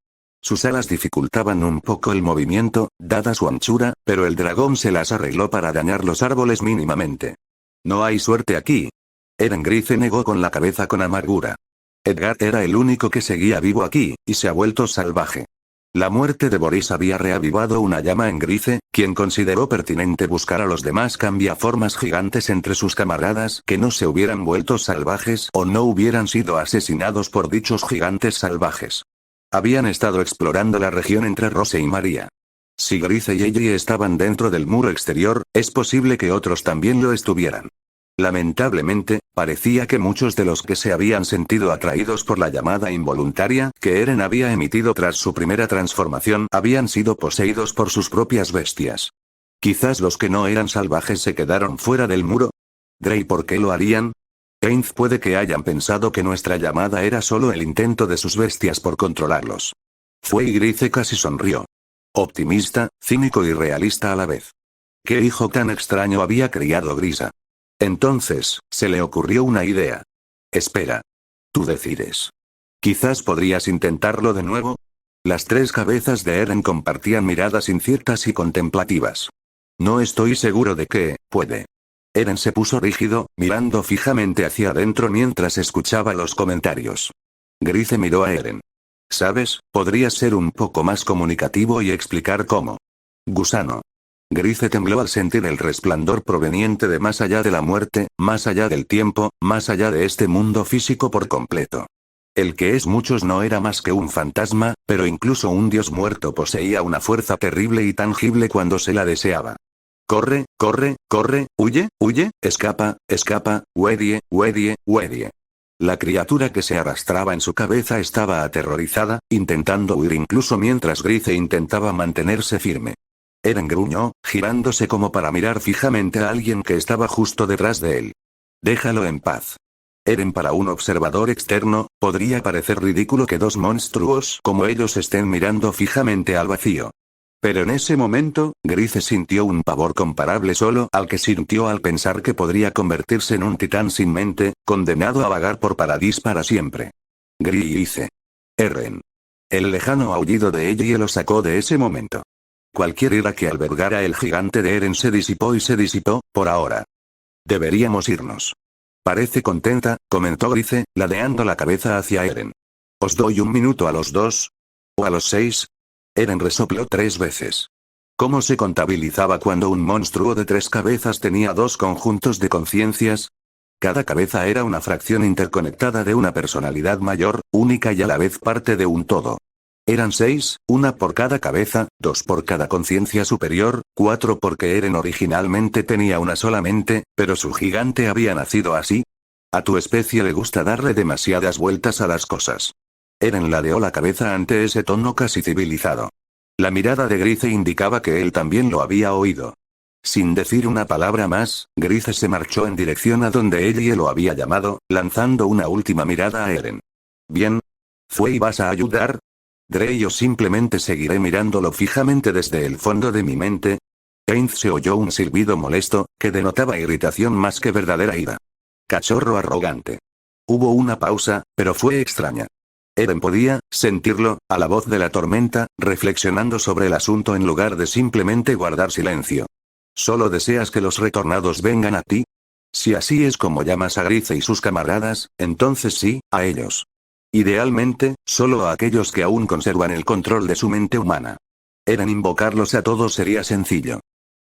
Sus alas dificultaban un poco el movimiento, dada su anchura, pero el dragón se las arregló para dañar los árboles mínimamente. No hay suerte aquí. Eren Grice negó con la cabeza con amargura. Edgar era el único que seguía vivo aquí, y se ha vuelto salvaje. La muerte de Boris había reavivado una llama en Grice, quien consideró pertinente buscar a los demás cambiaformas gigantes entre sus camaradas que no se hubieran vuelto salvajes o no hubieran sido asesinados por dichos gigantes salvajes. Habían estado explorando la región entre Rose y María. Si Grice y Ellie estaban dentro del muro exterior, es posible que otros también lo estuvieran. Lamentablemente, parecía que muchos de los que se habían sentido atraídos por la llamada involuntaria que Eren había emitido tras su primera transformación habían sido poseídos por sus propias bestias. Quizás los que no eran salvajes se quedaron fuera del muro. ¿Drey por qué lo harían? Ainz puede que hayan pensado que nuestra llamada era solo el intento de sus bestias por controlarlos. Fue y Grice casi sonrió. Optimista, cínico y realista a la vez. ¿Qué hijo tan extraño había criado Grisa? Entonces, se le ocurrió una idea. Espera. Tú decides. Quizás podrías intentarlo de nuevo. Las tres cabezas de Eren compartían miradas inciertas y contemplativas. No estoy seguro de que, puede. Eren se puso rígido, mirando fijamente hacia adentro mientras escuchaba los comentarios. Grice miró a Eren. ¿Sabes? Podrías ser un poco más comunicativo y explicar cómo. Gusano. Grice tembló al sentir el resplandor proveniente de más allá de la muerte, más allá del tiempo, más allá de este mundo físico por completo. El que es muchos no era más que un fantasma, pero incluso un dios muerto poseía una fuerza terrible y tangible cuando se la deseaba. Corre, corre, corre, huye, huye, escapa, escapa, huedie, huedie, huedie. La criatura que se arrastraba en su cabeza estaba aterrorizada, intentando huir incluso mientras Grice intentaba mantenerse firme. Eren gruñó, girándose como para mirar fijamente a alguien que estaba justo detrás de él. Déjalo en paz. Eren, para un observador externo, podría parecer ridículo que dos monstruos como ellos estén mirando fijamente al vacío. Pero en ese momento, Grice sintió un pavor comparable solo al que sintió al pensar que podría convertirse en un titán sin mente, condenado a vagar por Paradis para siempre. Grice. Eren. El lejano aullido de Ellie lo sacó de ese momento. Cualquier ira que albergara el gigante de Eren se disipó y se disipó, por ahora. Deberíamos irnos. Parece contenta, comentó Grice, ladeando la cabeza hacia Eren. ¿Os doy un minuto a los dos? ¿O a los 6? Eren resopló 3 veces. ¿Cómo se contabilizaba cuando un monstruo de 3 cabezas tenía 2 conjuntos de conciencias? Cada cabeza era una fracción interconectada de una personalidad mayor, única y a la vez parte de un todo. Eran 6, 1 por cada cabeza, 2 por cada conciencia superior, 4 porque Eren originalmente tenía una sola mente, pero su gigante había nacido así. A tu especie le gusta darle demasiadas vueltas a las cosas. Eren ladeó la cabeza ante ese tono casi civilizado. La mirada de Grice indicaba que él también lo había oído. Sin decir una palabra más, Grice se marchó en dirección a donde Ellie lo había llamado, lanzando una última mirada a Eren. Bien. ¿Fue y vas a ayudar? ¿Drey o simplemente seguiré mirándolo fijamente desde el fondo de mi mente? Ainz se oyó un silbido molesto, que denotaba irritación más que verdadera ira. Cachorro arrogante. Hubo una pausa, pero fue extraña. Eren podía sentirlo, a la voz de la tormenta, reflexionando sobre el asunto en lugar de simplemente guardar silencio. ¿Solo deseas que los retornados vengan a ti? Si así es como llamas a Grice y sus camaradas, entonces sí, a ellos. Idealmente, solo a aquellos que aún conservan el control de su mente humana. Eren invocarlos a todos sería sencillo.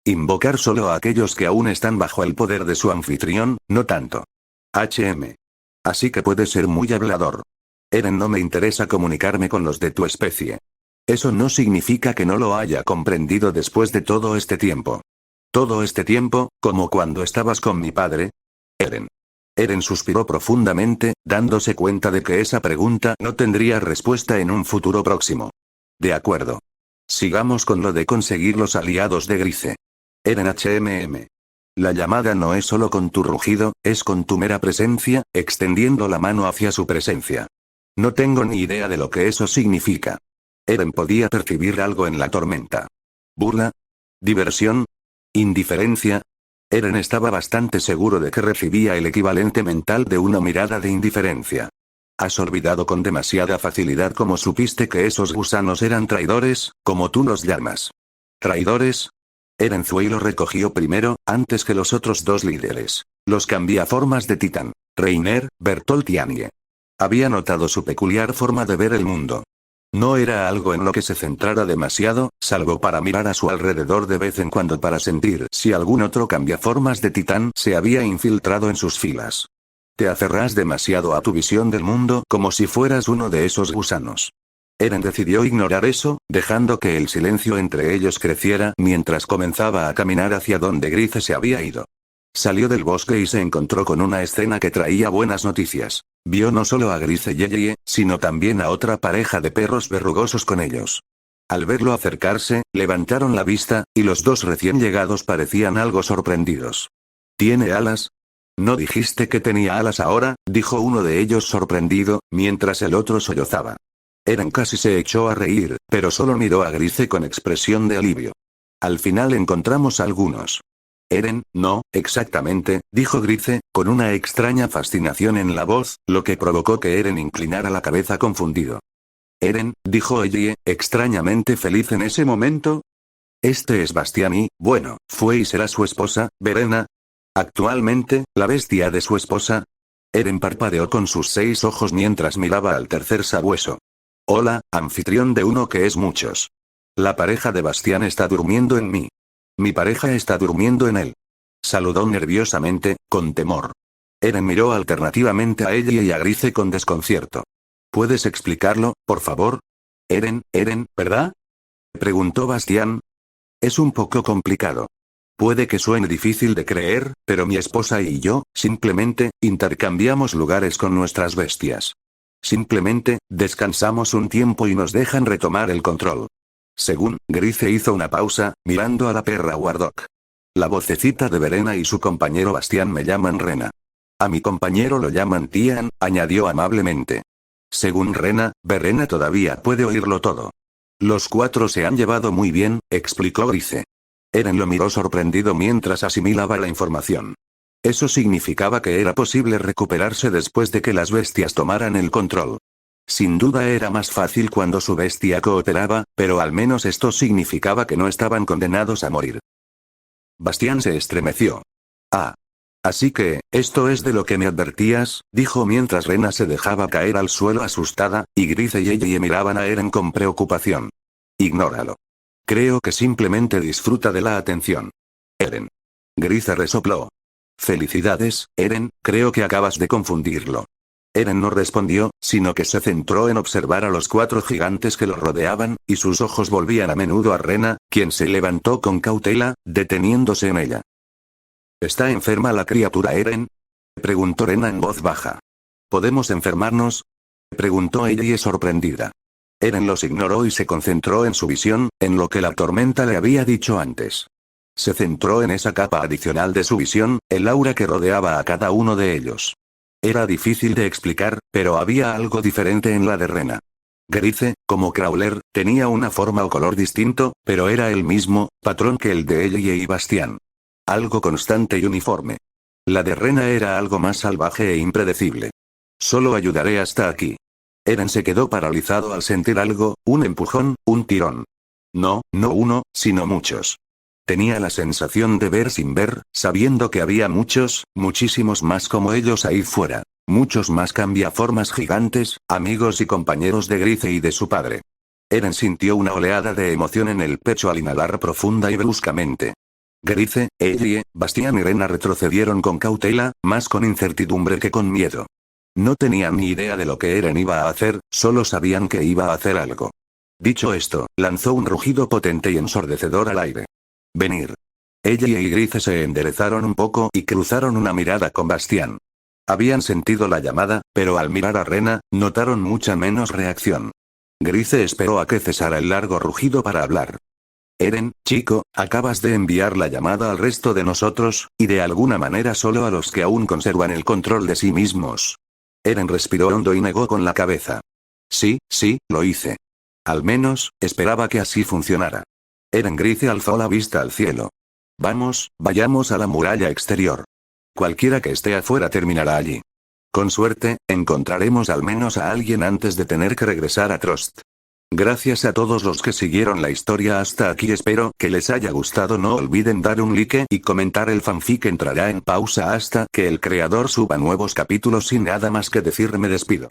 Invocar solo a aquellos que aún están bajo el poder de su anfitrión, no tanto. Así que puede ser muy hablador. Eren, no me interesa comunicarme con los de tu especie. Eso no significa que no lo haya comprendido después de todo este tiempo. Todo este tiempo, como cuando estabas con mi padre. Eren. Eren suspiró profundamente, dándose cuenta de que esa pregunta no tendría respuesta en un futuro próximo. De acuerdo. Sigamos con lo de conseguir los aliados de Grice. Eren HMM. La llamada no es solo con tu rugido, es con tu mera presencia, extendiendo la mano hacia su presencia. No tengo ni idea de lo que eso significa. Eren podía percibir algo en la tormenta. ¿Burla? ¿Diversión? ¿Indiferencia? Eren estaba bastante seguro de que recibía el equivalente mental de una mirada de indiferencia. Has olvidado con demasiada facilidad cómo supiste que esos gusanos eran traidores, como tú los llamas. ¿Traidores? Erenzui lo recogió primero, antes que los otros dos líderes. Los cambiaformas de Titán. Reiner, Bertolt y Anye. Había notado su peculiar forma de ver el mundo. No era algo en lo que se centrara demasiado, salvo para mirar a su alrededor de vez en cuando para sentir si algún otro cambiaformas de Titán se había infiltrado en sus filas. Te aferras demasiado a tu visión del mundo como si fueras uno de esos gusanos. Eren decidió ignorar eso, dejando que el silencio entre ellos creciera mientras comenzaba a caminar hacia donde Grice se había ido. Salió del bosque y se encontró con una escena que traía buenas noticias. Vio no solo a Grice y Yeye, sino también a otra pareja de perros verrugosos con ellos. Al verlo acercarse, levantaron la vista, y los dos recién llegados parecían algo sorprendidos. ¿Tiene alas? ¿No dijiste que tenía alas ahora?, dijo uno de ellos sorprendido, mientras el otro sollozaba. Eren casi se echó a reír, pero solo miró a Grice con expresión de alivio. Al final encontramos algunos. Eren, no, exactamente, dijo Grice, con una extraña fascinación en la voz, lo que provocó que Eren inclinara la cabeza confundido. Eren, dijo Ellie, extrañamente feliz en ese momento. Este es Bastián y, bueno, fue y será su esposa, Verena. Actualmente, la bestia de su esposa. Eren parpadeó con sus 6 ojos mientras miraba al tercer sabueso. Hola, anfitrión de uno que es muchos. La pareja de Bastián está durmiendo en mí. Mi pareja está durmiendo en él. Saludó nerviosamente, con temor. Eren miró alternativamente a Ellie y a Grice con desconcierto. ¿Puedes explicarlo, por favor? Eren, ¿verdad? Preguntó Bastián. Es un poco complicado. Puede que suene difícil de creer, pero mi esposa y yo, simplemente, intercambiamos lugares con nuestras bestias. Simplemente, descansamos un tiempo y nos dejan retomar el control. Según, Grice hizo una pausa, mirando a la perra Wardock. La vocecita de Verena y su compañero Bastián me llaman Rena. A mi compañero lo llaman Tian, añadió amablemente. Según Rena, Verena todavía puede oírlo todo. Los 4 se han llevado muy bien, explicó Grice. Eren lo miró sorprendido mientras asimilaba la información. Eso significaba que era posible recuperarse después de que las bestias tomaran el control. Sin duda era más fácil cuando su bestia cooperaba, pero al menos esto significaba que no estaban condenados a morir. Bastián se estremeció. Ah. Así que, ¿esto es de lo que me advertías?, dijo mientras Rena se dejaba caer al suelo asustada, y Grice y Ellie miraban a Eren con preocupación. Ignóralo. Creo que simplemente disfruta de la atención. Eren. Grice resopló. Felicidades, Eren, creo que acabas de confundirlo. Eren no respondió, sino que se centró en observar a los 4 gigantes que lo rodeaban, y sus ojos volvían a menudo a Rena, quien se levantó con cautela, deteniéndose en ella. ¿Está enferma la criatura, Eren?, preguntó Rena en voz baja. ¿Podemos enfermarnos?, preguntó ella sorprendida. Eren los ignoró y se concentró en su visión, en lo que la tormenta le había dicho antes. Se centró en esa capa adicional de su visión, el aura que rodeaba a cada uno de ellos. Era difícil de explicar, pero había algo diferente en la de Rena. Grice, como Crawler, tenía una forma o color distinto, pero era el mismo patrón que el de Ellie y Bastián. Algo constante y uniforme. La de Rena era algo más salvaje e impredecible. Solo ayudaré hasta aquí. Eren se quedó paralizado al sentir algo, un empujón, un tirón. No uno, sino muchos. Tenía la sensación de ver sin ver, sabiendo que había muchos, muchísimos más como ellos ahí fuera. Muchos más cambiaformas gigantes, amigos y compañeros de Grice y de su padre. Eren sintió una oleada de emoción en el pecho al inhalar profunda y bruscamente. Grice, Ellie, Bastián y Rena retrocedieron con cautela, más con incertidumbre que con miedo. No tenían ni idea de lo que Eren iba a hacer, solo sabían que iba a hacer algo. Dicho esto, lanzó un rugido potente y ensordecedor al aire. Venir. Ellie y Grice se enderezaron un poco y cruzaron una mirada con Bastián. Habían sentido la llamada, pero al mirar a Rena, notaron mucha menos reacción. Grice esperó a que cesara el largo rugido para hablar. Eren, chico, acabas de enviar la llamada al resto de nosotros, y de alguna manera solo a los que aún conservan el control de sí mismos. Eren respiró hondo y negó con la cabeza. Sí, lo hice. Al menos, esperaba que así funcionara. Eren Grice alzó la vista al cielo. Vayamos a la muralla exterior. Cualquiera que esté afuera terminará allí. Con suerte, encontraremos al menos a alguien antes de tener que regresar a Trost. Gracias a todos los que siguieron la historia hasta aquí, espero que les haya gustado. No olviden dar un like y comentar. El fanfic entrará en pausa hasta que el creador suba nuevos capítulos. Sin nada más que decir, me despido.